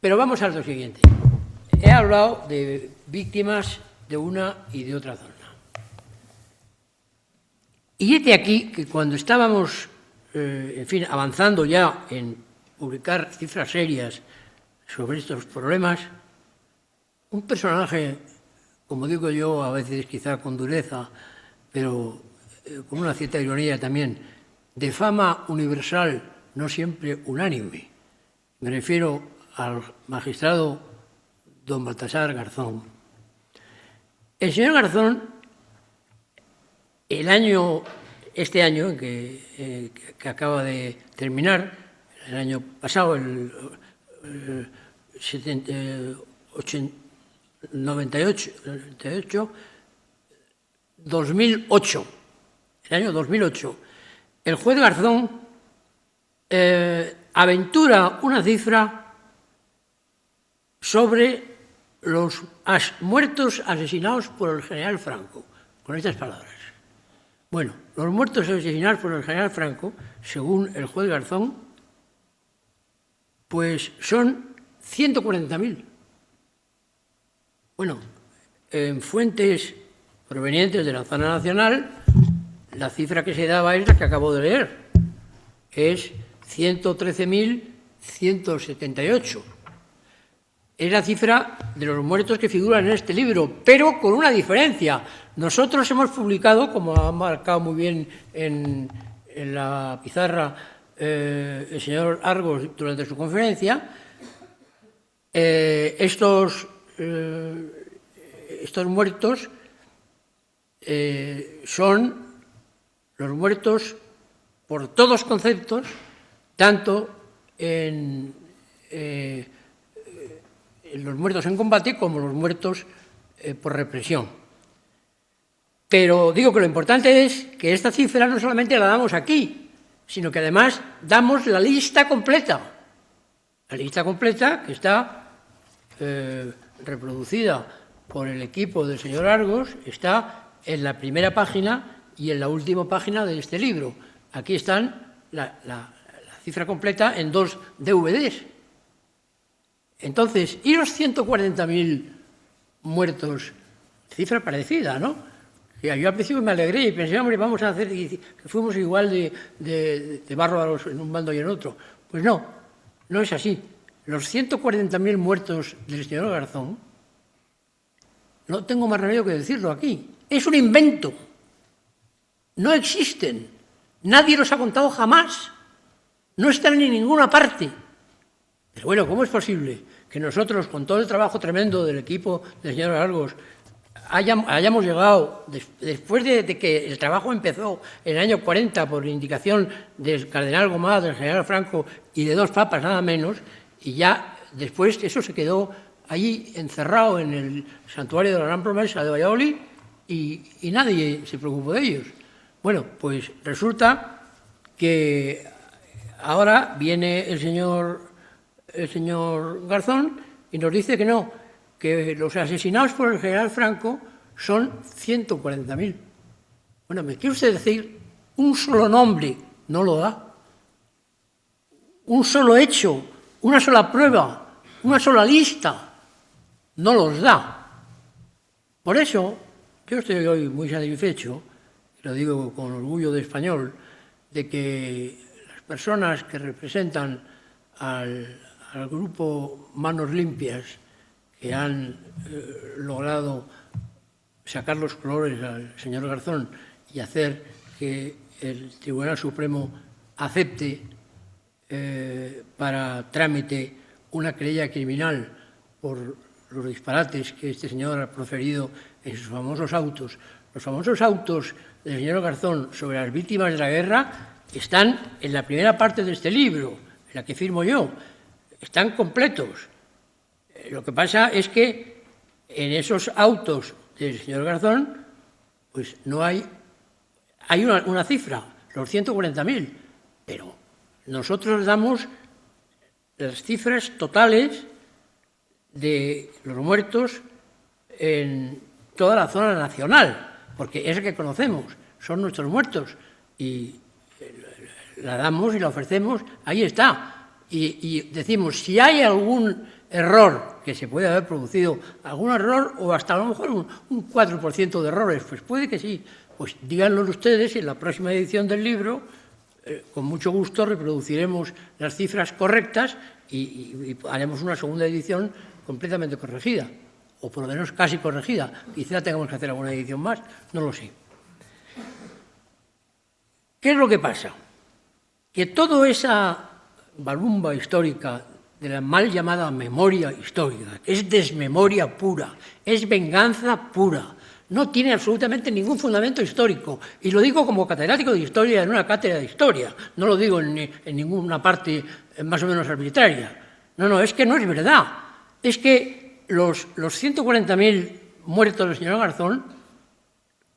pero vamos a lo siguiente. He hablado de víctimas de una y de otra zona. Y este aquí que cuando estábamos, avanzando ya en publicar cifras serias sobre estos problemas, un personaje, como digo yo, a veces quizá con dureza, pero con una cierta ironía también, de fama universal, no siempre unánime. Me refiero al magistrado don Baltasar Garzón. El señor Garzón, este año que acaba de terminar, el año pasado, 2008, el año 2008, el juez Garzón aventura una cifra sobre los muertos asesinados por el general Franco, con estas palabras. Bueno, los muertos asesinados por el general Franco, según el juez Garzón, pues son 140.000. Bueno, en fuentes provenientes de la zona nacional, la cifra que se daba es la que acabo de leer, es 113.178. Es la cifra de los muertos que figuran en este libro, pero con una diferencia. Nosotros hemos publicado, como ha marcado muy bien en la pizarra el señor Argos durante su conferencia, estos muertos son los muertos por todos conceptos, tanto en los muertos en combate como los muertos por represión. Pero digo que lo importante es que esta cifra no solamente la damos aquí, sino que además damos la lista completa. La lista completa que está reproducida por el equipo del señor Argos, está en la primera página y en la última página de este libro. Aquí están la cifra completa en 2 DVDs. Entonces, ¿y los 140.000 muertos? Cifra parecida, ¿no? Yo al principio me alegré y pensé, hombre, vamos a hacer que fuimos igual de bárbaros en un bando y en otro. Pues no, no es así. Los 140.000 muertos del señor Garzón, no tengo más remedio que decirlo aquí, es un invento. No existen. Nadie los ha contado jamás. No están en ninguna parte. Pero bueno, ¿cómo es posible que nosotros, con todo el trabajo tremendo del equipo del señor Argos, hayamos llegado, después de que el trabajo empezó en el año 40 por indicación del cardenal Gomá, del general Franco y de 2 papas nada menos, y ya después eso se quedó allí encerrado en el santuario de la Gran Promesa de Valladolid y nadie se preocupó de ellos? Bueno, pues resulta que ahora viene el señor Garzón y nos dice que no, que los asesinados por el general Franco son 140.000. Bueno, ¿me quiere usted decir un solo nombre? No lo da. Un solo hecho, una sola prueba, una sola lista, no los da. Por eso, yo estoy hoy muy satisfecho, lo digo con orgullo de español, de que las personas que representan al grupo Manos Limpias, que han logrado sacar los colores al señor Garzón y hacer que el Tribunal Supremo acepte para trámite una querella criminal por los disparates que este señor ha proferido en sus famosos autos. Los famosos autos del señor Garzón sobre las víctimas de la guerra están en la primera parte de este libro, en la que firmo yo. Están completos. Lo que pasa es que en esos autos del señor Garzón, pues no hay una cifra, los 140.000, pero nosotros damos las cifras totales de los muertos en toda la zona nacional, porque es el que conocemos, son nuestros muertos, y la damos y la ofrecemos, ahí está. Y decimos, si hay algún error que se puede haber producido, algún error o hasta a lo mejor un 4% de errores, pues puede que sí, pues díganlo ustedes y en la próxima edición del libro, con mucho gusto reproduciremos las cifras correctas y haremos una segunda edición completamente corregida, o por lo menos casi corregida. Quizá tengamos que hacer alguna edición más, no lo sé. ¿Qué es lo que pasa? Que toda esa balumba histórica de la mal llamada memoria histórica, que es desmemoria pura, es venganza pura, no tiene absolutamente ningún fundamento histórico. Y lo digo como catedrático de historia en una cátedra de historia, no lo digo en ninguna parte más o menos arbitraria. No, es que no es verdad. Es que los 140.000 muertos del señor Garzón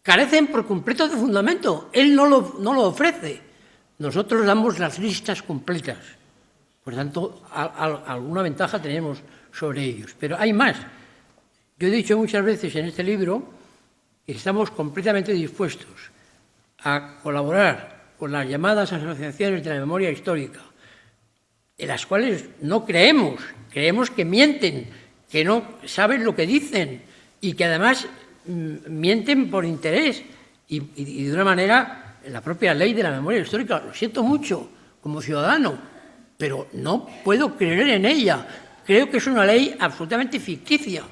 carecen por completo de fundamento. Él no lo ofrece. Nosotros damos las listas completas. Por tanto, alguna ventaja tenemos sobre ellos. Pero hay más. Yo he dicho muchas veces en este libro que estamos completamente dispuestos a colaborar con las llamadas asociaciones de la memoria histórica, en las cuales no creemos que mienten, que no saben lo que dicen y que además mienten por interés y de una manera, en la propia ley de la memoria histórica. Lo siento mucho como ciudadano, pero no puedo creer en ella. Creo que es una ley absolutamente ficticia,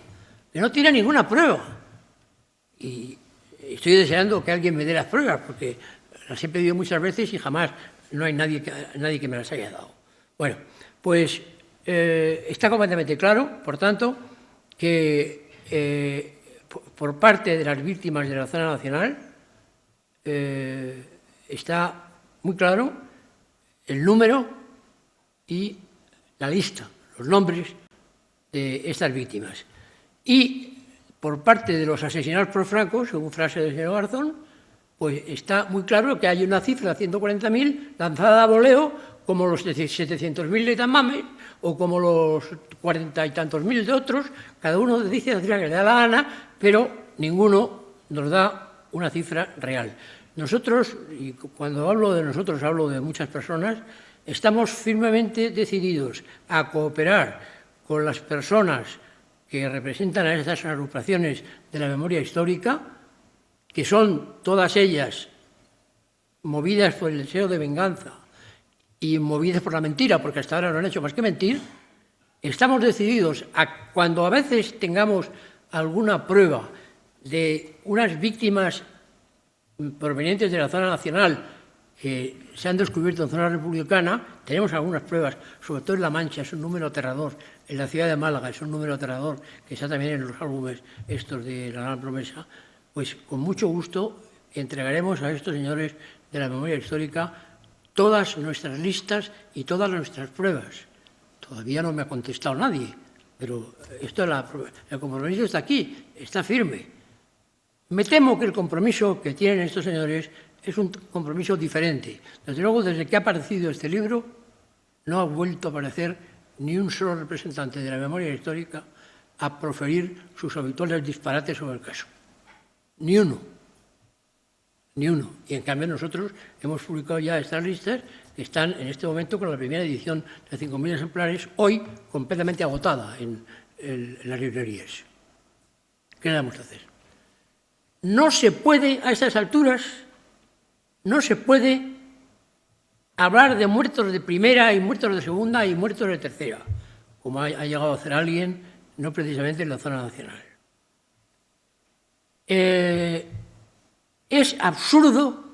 que no tiene ninguna prueba. Y estoy deseando que alguien me dé las pruebas, porque las he pedido muchas veces y jamás no hay nadie que me las haya dado. Bueno, pues está completamente claro, por tanto, que por parte de las víctimas de la zona nacional está muy claro el número y la lista, los nombres de estas víctimas. Y por parte de los asesinados por Franco, según frase del señor Garzón, pues está muy claro que hay una cifra, 140.000, lanzada a voleo, como los 700.000 de Tamames o como los 40 y tantos mil de otros. Cada uno dice la cifra que le da la gana, pero ninguno nos da una cifra real. Nosotros, y cuando hablo de nosotros hablo de muchas personas, estamos firmemente decididos a cooperar con las personas que representan a estas agrupaciones de la memoria histórica, que son todas ellas movidas por el deseo de venganza y movidas por la mentira, porque hasta ahora no han hecho más que mentir. Estamos decididos a, cuando a veces tengamos alguna prueba de unas víctimas provenientes de la zona nacional que se han descubierto en zona republicana, tenemos algunas pruebas, sobre todo en La Mancha, es un número aterrador, en la ciudad de Málaga es un número aterrador, que está también en los álbumes estos de La Gran Promesa, pues con mucho gusto entregaremos a estos señores de la memoria histórica todas nuestras listas y todas nuestras pruebas. Todavía no me ha contestado nadie, pero el compromiso está aquí, está firme. Me temo que el compromiso que tienen estos señores es un compromiso diferente. Desde luego, desde que ha aparecido este libro, no ha vuelto a aparecer ni un solo representante de la memoria histórica a proferir sus habituales disparates sobre el caso. Ni uno. Ni uno. Y en cambio nosotros hemos publicado ya estas listas que están en este momento con la primera edición de 5.000 ejemplares, hoy completamente agotada en las librerías. ¿Qué le vamos a hacer? No se puede, a estas alturas, no se puede hablar de muertos de primera y muertos de segunda y muertos de tercera, como ha llegado a hacer alguien, no precisamente en la zona nacional. Es absurdo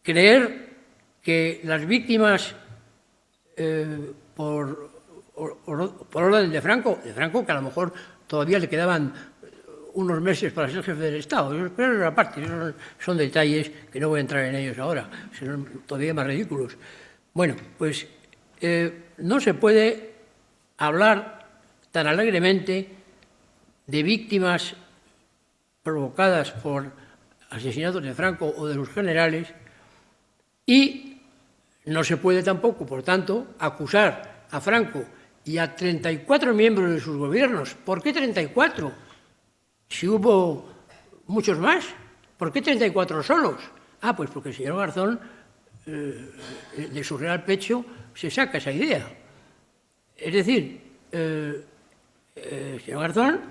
creer que las víctimas por orden de Franco, que a lo mejor todavía le quedaban unos meses para ser jefe del Estado, pero aparte, son detalles que no voy a entrar en ellos ahora, son todavía más ridículos. Bueno, pues no se puede hablar tan alegremente de víctimas provocadas por asesinatos de Franco o de los generales, y no se puede tampoco, por tanto, acusar a Franco y a 34 miembros de sus gobiernos. ¿Por qué 34? Si hubo muchos más, ¿por qué 34 solos? Ah, pues porque el señor Garzón, de su real pecho, se saca esa idea. Es decir, el señor Garzón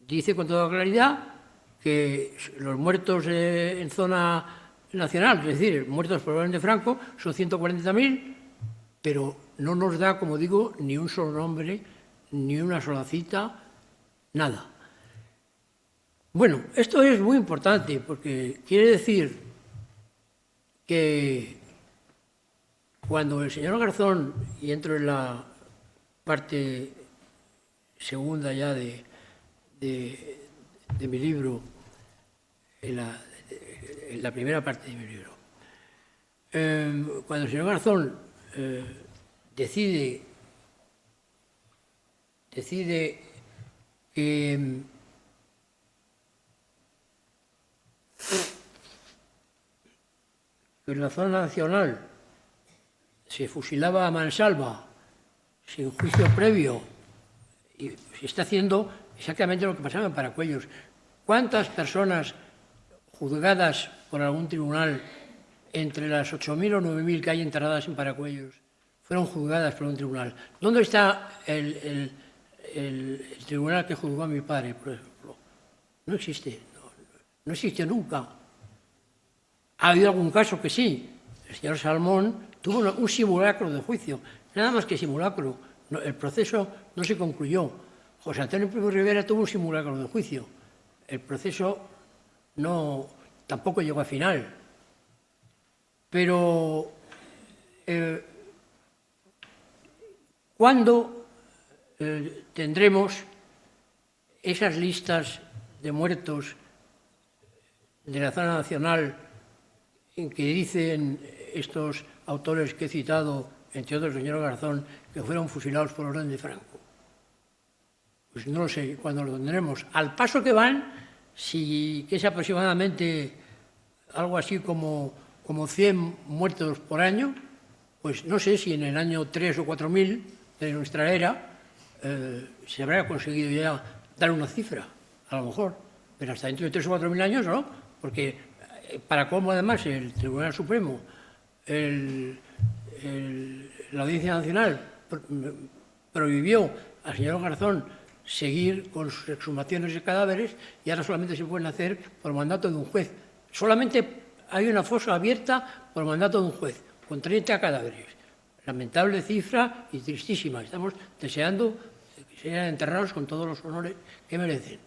dice con toda claridad que los muertos en zona nacional, es decir, muertos por orden de Franco, son 140.000, pero no nos da, como digo, ni un solo nombre, ni una sola cita, nada. Bueno, esto es muy importante porque quiere decir que cuando el señor Garzón, y entro en la parte segunda ya de mi libro, en la primera parte de mi libro, cuando el señor Garzón decide que en la zona nacional se fusilaba a mansalva, sin juicio previo, y se está haciendo exactamente lo que pasaba en Paracuellos. ¿Cuántas personas juzgadas por algún tribunal, entre las 8.000 o 9.000 que hay enterradas en Paracuellos, fueron juzgadas por un tribunal? ¿Dónde está el tribunal que juzgó a mi padre, por ejemplo? No existe, no existe nunca. Ha habido algún caso que sí. El señor Salmón tuvo un simulacro de juicio, nada más que simulacro. No, el proceso no se concluyó. José Antonio Primo Rivera tuvo un simulacro de juicio. El proceso tampoco llegó a final. Pero, ¿cuándo tendremos esas listas de muertos de la zona nacional en que dicen estos autores que he citado, entre otros el señor Garzón, que fueron fusilados por orden de Franco? Pues no lo sé cuándo lo tendremos. Al paso que van, que es aproximadamente algo así como 100 muertos por año, pues no sé si en el año 3 o 4.000 de nuestra era se habrá conseguido ya dar una cifra, a lo mejor, pero hasta dentro de 3 o 4.000 años no, porque para cómo además el Tribunal Supremo, la Audiencia Nacional prohibió al señor Garzón seguir con sus exhumaciones de cadáveres y ahora solamente se pueden hacer por mandato de un juez. Solamente hay una fosa abierta por mandato de un juez, con 30 cadáveres. Lamentable cifra y tristísima. Estamos deseando que sean enterrados con todos los honores que merecen.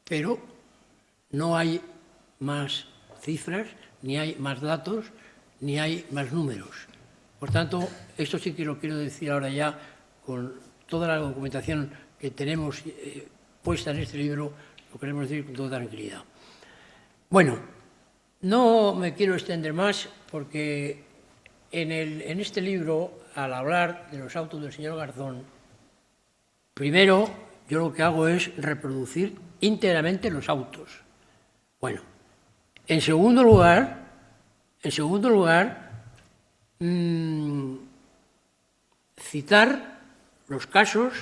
Pero no hay más cifras, ni hay más datos, ni hay más números. Por tanto, esto sí que lo quiero decir ahora ya, con toda la documentación que tenemos puesta en este libro, lo queremos decir con toda tranquilidad. Bueno, no me quiero extender más porque en este libro, al hablar de los autos del señor Garzón, primero yo lo que hago es reproducir íntegramente los autos. Bueno, en segundo lugar, citar los casos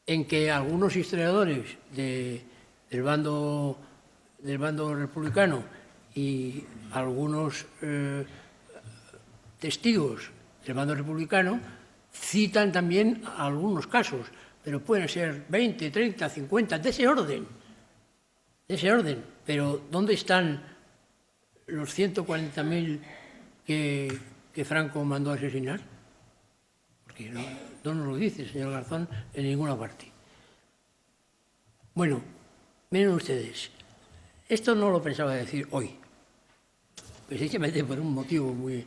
en que algunos historiadores del bando republicano y algunos testigos del bando republicano citan también algunos casos, pero pueden ser 20, 30, 50, de ese orden. Pero ¿dónde están los 140.000 que Franco mandó a asesinar? Porque no nos lo dice el señor Garzón en ninguna parte. Bueno, miren ustedes, esto no lo pensaba decir hoy, precisamente por un motivo muy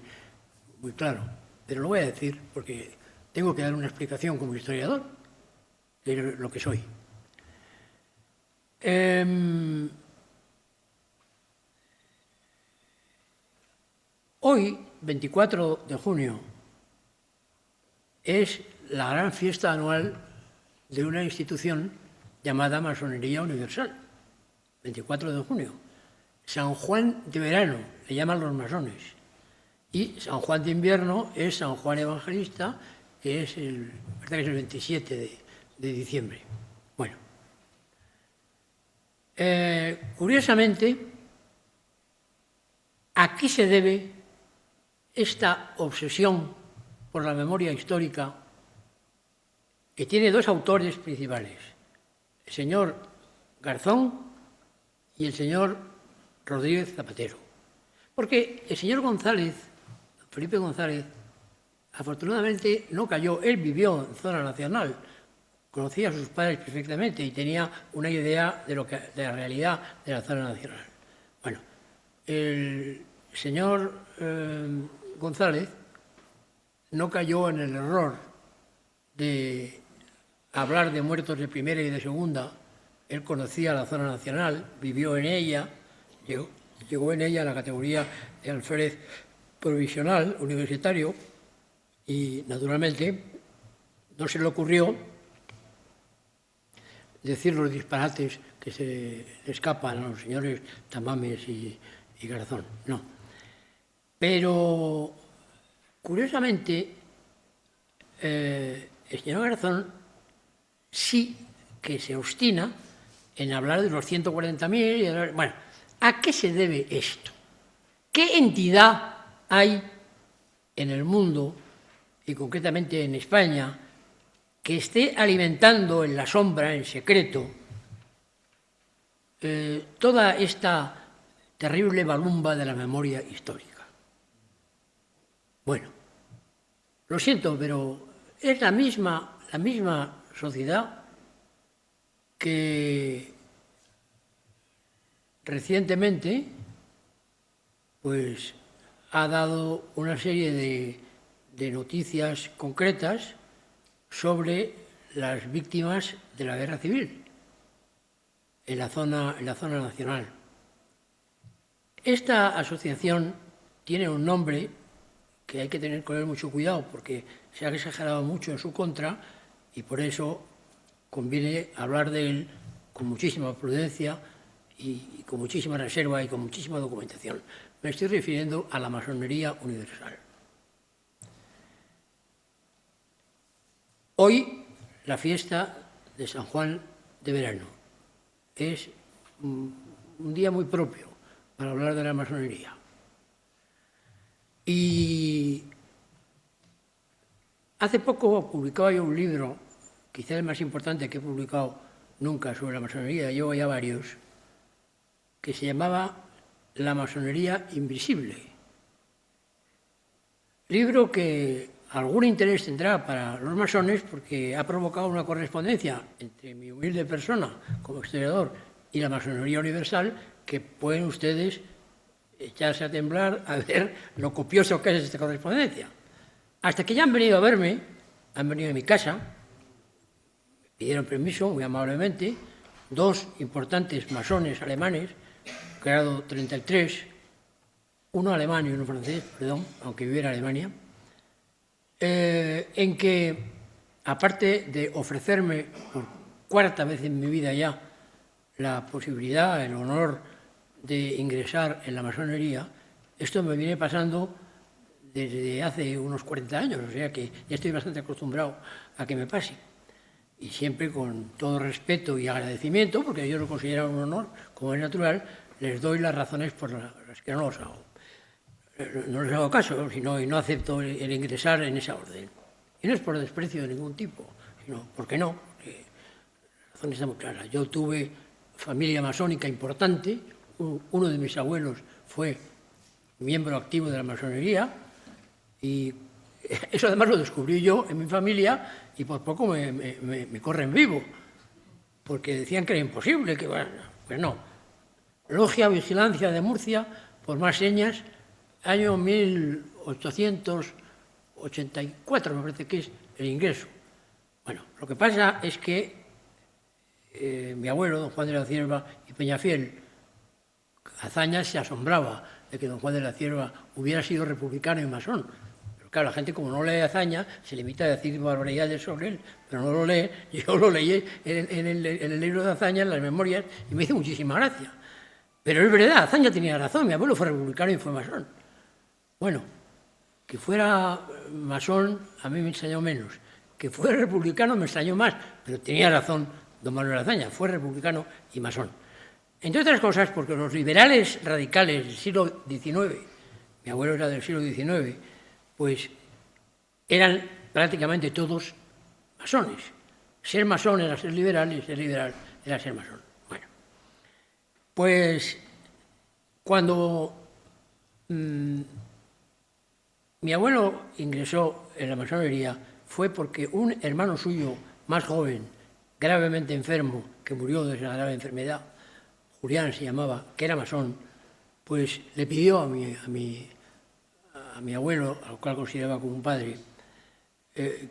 claro, pero lo voy a decir porque tengo que dar una explicación como historiador de lo que soy. Hoy, 24 de junio, es la gran fiesta anual de una institución llamada Masonería Universal. 24 de junio. San Juan de verano, le llaman los masones. Y San Juan de invierno es San Juan Evangelista, que es el 27 de diciembre. Bueno. Curiosamente, ¿a qué se debe esta obsesión por la memoria histórica que tiene dos autores principales, el señor Garzón y el señor Rodríguez Zapatero? Porque el señor González, Felipe González, afortunadamente no cayó. Él vivió en zona nacional, conocía a sus padres perfectamente y tenía una idea de la realidad de la zona nacional. Bueno, el señor González no cayó en el error de hablar de muertos de primera y de segunda. Él conocía la zona nacional, vivió en ella, llegó en ella a la categoría de alférez provisional universitario Y, naturalmente, no se le ocurrió decir los disparates que se le escapan a los señores Tamames y Garzón, no. Pero, curiosamente, el señor Garzón sí que se obstina en hablar de los 140.000. Bueno, ¿a qué se debe esto? ¿Qué entidad hay en el mundo, y concretamente en España, que esté alimentando en la sombra, en secreto, toda esta terrible balumba de la memoria histórica? Bueno, lo siento, pero es la misma sociedad que recientemente pues ha dado una serie de noticias concretas sobre las víctimas de la guerra civil en la zona nacional. Esta asociación tiene un nombre que hay que tener con él mucho cuidado, porque se ha exagerado mucho en su contra, y por eso conviene hablar de él con muchísima prudencia y con muchísima reserva y con muchísima documentación. Me estoy refiriendo a la masonería universal. Hoy, la fiesta de San Juan de Verano es un día muy propio para hablar de la masonería. Y hace poco publicaba yo un libro, quizá el más importante que he publicado nunca sobre la masonería, llevo ya varios, que se llamaba La masonería invisible. Libro que algún interés tendrá para los masones, porque ha provocado una correspondencia entre mi humilde persona como historiador y la masonería universal, que pueden ustedes echarse a temblar a ver lo copioso que es esta correspondencia. Hasta que ya han venido a verme, han venido a mi casa, me pidieron permiso muy amablemente, dos importantes masones alemanes, grado 33, uno alemán y uno francés, perdón, aunque viviera en Alemania, en que, aparte de ofrecerme por cuarta vez en mi vida ya la posibilidad, el honor de ingresar en la masonería, esto me viene pasando desde hace unos 40 años, o sea que ya estoy bastante acostumbrado a que me pase. Y siempre con todo respeto y agradecimiento, porque yo lo considero un honor, como es natural, les doy las razones por las que no los hago. No les hago caso, sino y no acepto el ingresar en esa orden. Y no es por desprecio de ningún tipo, sino porque no, porque la razón está muy clara. Yo tuve familia masónica importante, uno de mis abuelos fue miembro activo de la masonería, y eso además lo descubrí yo en mi familia, y por poco me corren vivo, porque decían que era imposible, que bueno, pues no. Logia Vigilancia de Murcia, por más señas, año 1884, me parece que es el ingreso. Bueno, lo que pasa es que mi abuelo, don Juan de la Cierva y Peñafiel, Azaña se asombraba de que don Juan de la Cierva hubiera sido republicano y masón. Pero claro, la gente, como no lee Azaña, se limita a decir barbaridades sobre él, pero no lo lee. Yo lo leí en el libro de Azaña, en las memorias, y me hizo muchísima gracia. Pero es verdad, Azaña tenía razón, mi abuelo fue republicano y fue masón. Bueno, que fuera masón a mí me extrañó menos. Que fuera republicano me extrañó más, pero tenía razón don Manuel Azaña, fue republicano y masón. Entre otras cosas, porque los liberales radicales del siglo XIX, mi abuelo era del siglo XIX, pues eran prácticamente todos masones. Ser masón era ser liberal y ser liberal era ser masón. Bueno, pues cuando mi abuelo ingresó en la masonería fue porque un hermano suyo más joven, gravemente enfermo, que murió de esa grave enfermedad, Julián se llamaba, que era masón, pues le pidió a mi abuelo, al cual consideraba como un padre,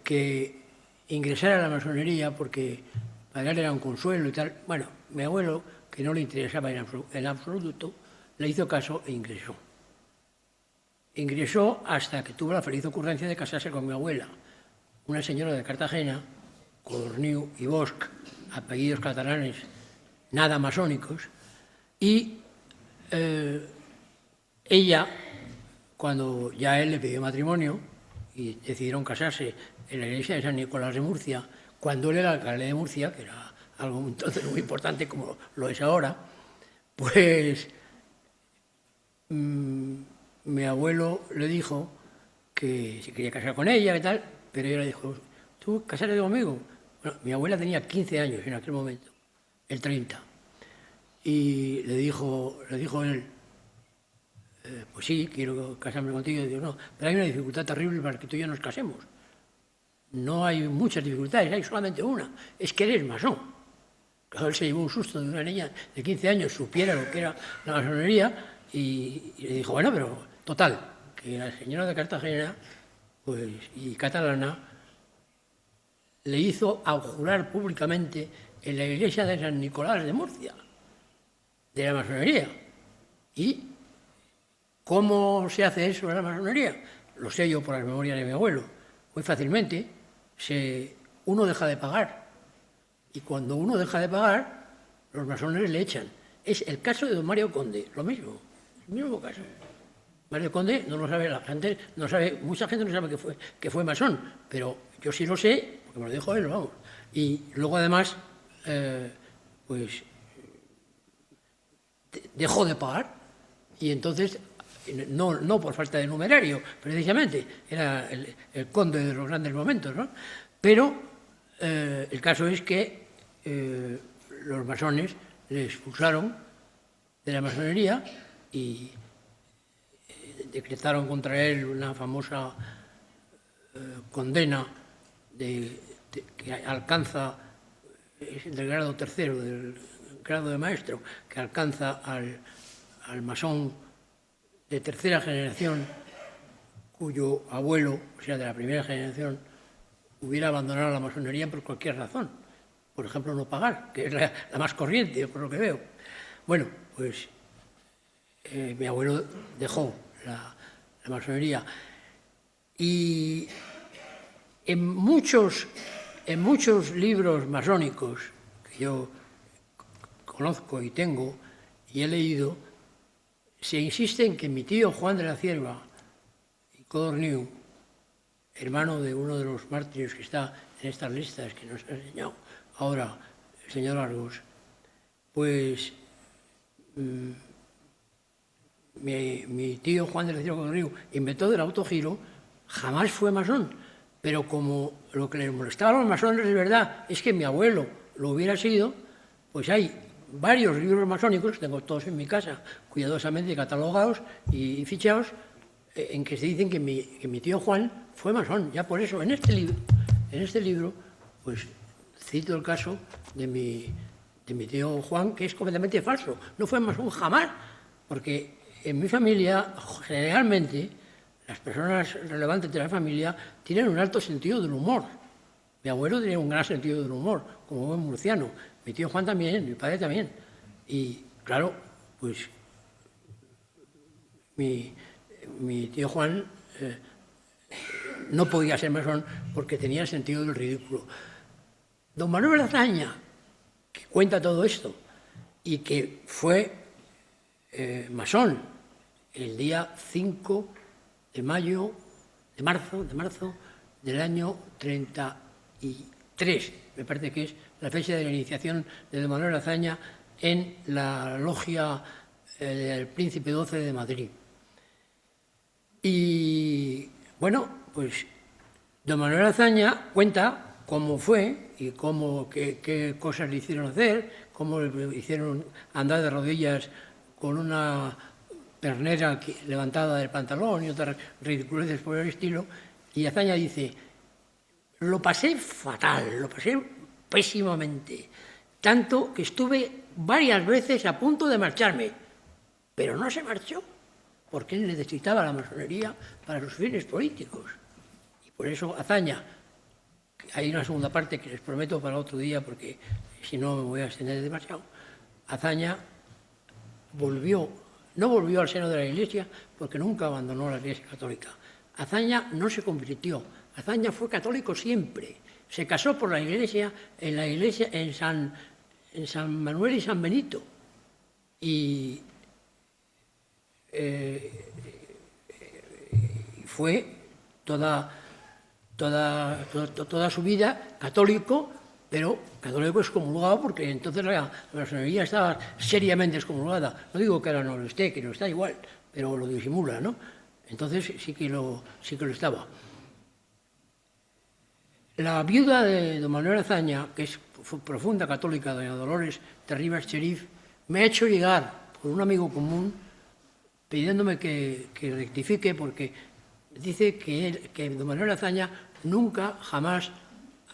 que ingresara a la masonería porque para él era un consuelo y tal. Bueno, mi abuelo, que no le interesaba en absoluto, le hizo caso e ingresó. ingresó hasta que tuvo la feliz ocurrencia de casarse con mi abuela, una señora de Cartagena, Codorniu y Bosch, apellidos catalanes nada masónicos, y ella, cuando ya él le pidió matrimonio y decidieron casarse en la iglesia de San Nicolás de Murcia, cuando él era alcalde de Murcia, que era algo entonces muy importante como lo es ahora, pues mi abuelo le dijo que se quería casar con ella y tal, pero ella le dijo, ¿tú casarte conmigo? Bueno, mi abuela tenía 15 años en aquel momento, el 30, y le dijo él, pues sí, quiero casarme contigo. Y digo, no, pero hay una dificultad terrible para que tú y yo nos casemos. No hay muchas dificultades, hay solamente una, es que eres masón. Claro, él se llevó un susto de una niña de 15 años, supiera lo que era la masonería, y le dijo, bueno, pero total, que la señora de Cartagena pues, y catalana le hizo abjurar públicamente en la iglesia de San Nicolás de Murcia, de la masonería. ¿Y cómo se hace eso en la masonería? Lo sé yo por las memorias de mi abuelo. Muy fácilmente, uno deja de pagar. Y cuando uno deja de pagar, los masones le echan. Es el caso de don Mario Conde, lo mismo, el mismo caso. Mario Conde no lo sabe, la gente no sabe, mucha gente no sabe que fue masón, pero yo sí lo sé, porque me lo dijo él, vamos. Y luego además, pues dejó de pagar, y entonces, no por falta de numerario, precisamente, era el conde de los grandes momentos, ¿no? Pero el caso es que los masones le expulsaron de la masonería y decretaron contra él una famosa condena que alcanza del grado tercero, del grado de maestro, que alcanza al masón de tercera generación, cuyo abuelo, o sea, de la primera generación, hubiera abandonado la masonería por cualquier razón. Por ejemplo, no pagar, que es la más corriente, por lo que veo. Bueno, pues mi abuelo dejó la masonería. Y en muchos libros masónicos que yo conozco y tengo y he leído, se insiste en que mi tío Juan de la Cierva y Codorniu, hermano de uno de los mártires que está en estas listas que nos ha enseñado ahora el señor Argos, pues mi tío Juan de la Cierva Codorniu, inventor del autogiro, jamás fue masón, pero como lo que les molestaba a los masones de verdad es que mi abuelo lo hubiera sido, pues hay varios libros masónicos, tengo todos en mi casa, cuidadosamente catalogados y fichados, en que se dicen que mi tío Juan fue masón. Ya por eso, en este libro, pues cito el caso de mi tío Juan, que es completamente falso. No fue masón jamás, porque en mi familia, generalmente, las personas relevantes de la familia tienen un alto sentido del humor. Mi abuelo tenía un gran sentido del humor, como buen murciano. Mi tío Juan también, mi padre también. Y, claro, pues mi tío Juan no podía ser masón porque tenía el sentido del ridículo. Don Manuel Azaña, que cuenta todo esto y que fue masón el día 5 de marzo del año 33, me parece que es la fecha de la iniciación de don Manuel Azaña en la logia del Príncipe XII de Madrid. Y bueno, pues don Manuel Azaña cuenta cómo fue y qué cosas le hicieron hacer, cómo le hicieron andar de rodillas con una pernera levantada del pantalón y otras ridiculeces por el estilo. Y Azaña dice, lo pasé fatal, lo pasé pésimamente, tanto que estuve varias veces a punto de marcharme, pero no se marchó, porque él necesitaba la masonería para sus fines políticos. Y por eso Azaña, hay una segunda parte que les prometo para otro día, porque si no me voy a extender demasiado, Azaña volvió no volvió al seno de la Iglesia porque nunca abandonó la Iglesia católica. Azaña no se convirtió, Azaña fue católico siempre. Se casó por la Iglesia en San Manuel y San Benito. Y fue toda su vida católico, pero católico excomulgado, porque entonces la masonería estaba seriamente excomulgada. No digo que ahora no lo esté, que no está igual, pero lo disimula, ¿no? Entonces sí que lo estaba. La viuda de don Manuel Azaña, que fue profunda católica, doña Dolores de Rivas Cherif, me ha hecho llegar por un amigo común pidiéndome que rectifique, porque dice que don Manuel Azaña nunca, jamás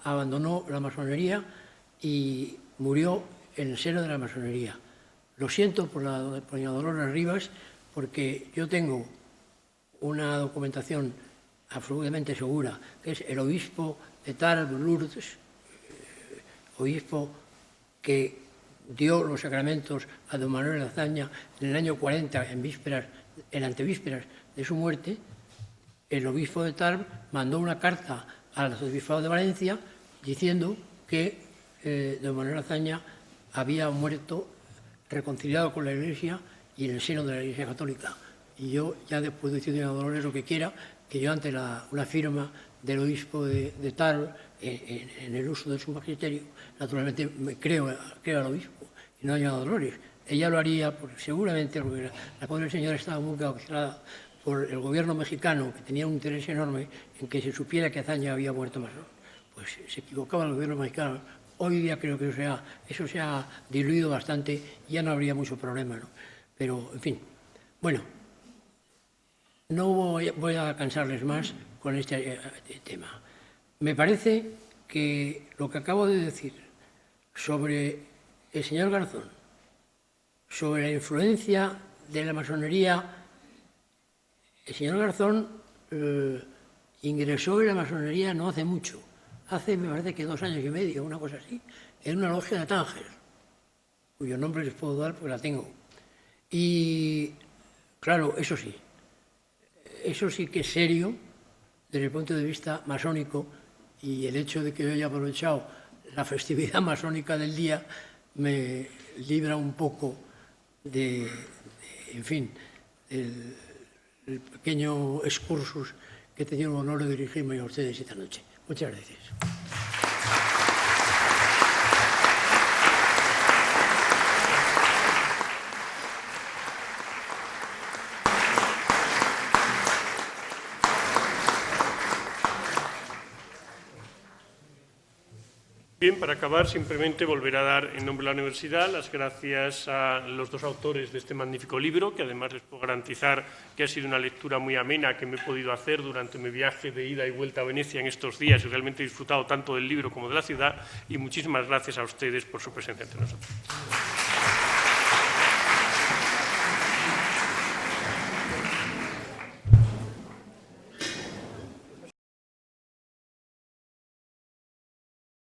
abandonó la masonería y murió en el seno de la masonería. Lo siento por doña Dolores Rivas, porque yo tengo una documentación absolutamente segura, que es el obispo de Tarbes, Lourdes, obispo que dio los sacramentos a don Manuel Azaña en el año 40, en antevísperas de su muerte. El obispo de Tarbes mandó una carta al arzobispado de Valencia diciendo que don Manuel Azaña había muerto reconciliado con la Iglesia y en el seno de la Iglesia Católica. Y yo ya puedo decir a doña Dolores lo que quiera, que yo ante una firma del obispo de Tarbes en el uso de su magisterio, naturalmente creo al obispo y no a doña Dolores. Ella lo haría porque seguramente, porque la pobre señora estaba muy cautelada por el gobierno mexicano, que tenía un interés enorme en que se supiera que Azaña había muerto masón. Pues se equivocaba el gobierno mexicano. Hoy día creo que eso se ha diluido bastante y ya no habría mucho problema, ¿no? Pero, en fin, bueno, no voy a cansarles más con este tema. Me parece que lo que acabo de decir sobre el señor Garzón, sobre la influencia de la masonería, el señor Garzón ingresó en la masonería no hace mucho, me parece que 2 años y medio, una cosa así, en una logia de Tánger, cuyo nombre les puedo dar porque la tengo. Y, claro, eso sí que es serio desde el punto de vista masónico, y el hecho de que yo haya aprovechado la festividad masónica del día me libra un poco en fin, el pequeño excursus que he tenido el honor de dirigirme a ustedes esta noche. Muchas gracias. Bien, para acabar, simplemente volver a dar, en nombre de la Universidad, las gracias a los 2 autores de este magnífico libro, que además les puedo garantizar que ha sido una lectura muy amena que me he podido hacer durante mi viaje de ida y vuelta a Venecia en estos días, y realmente he disfrutado tanto del libro como de la ciudad, y muchísimas gracias a ustedes por su presencia entre nosotros.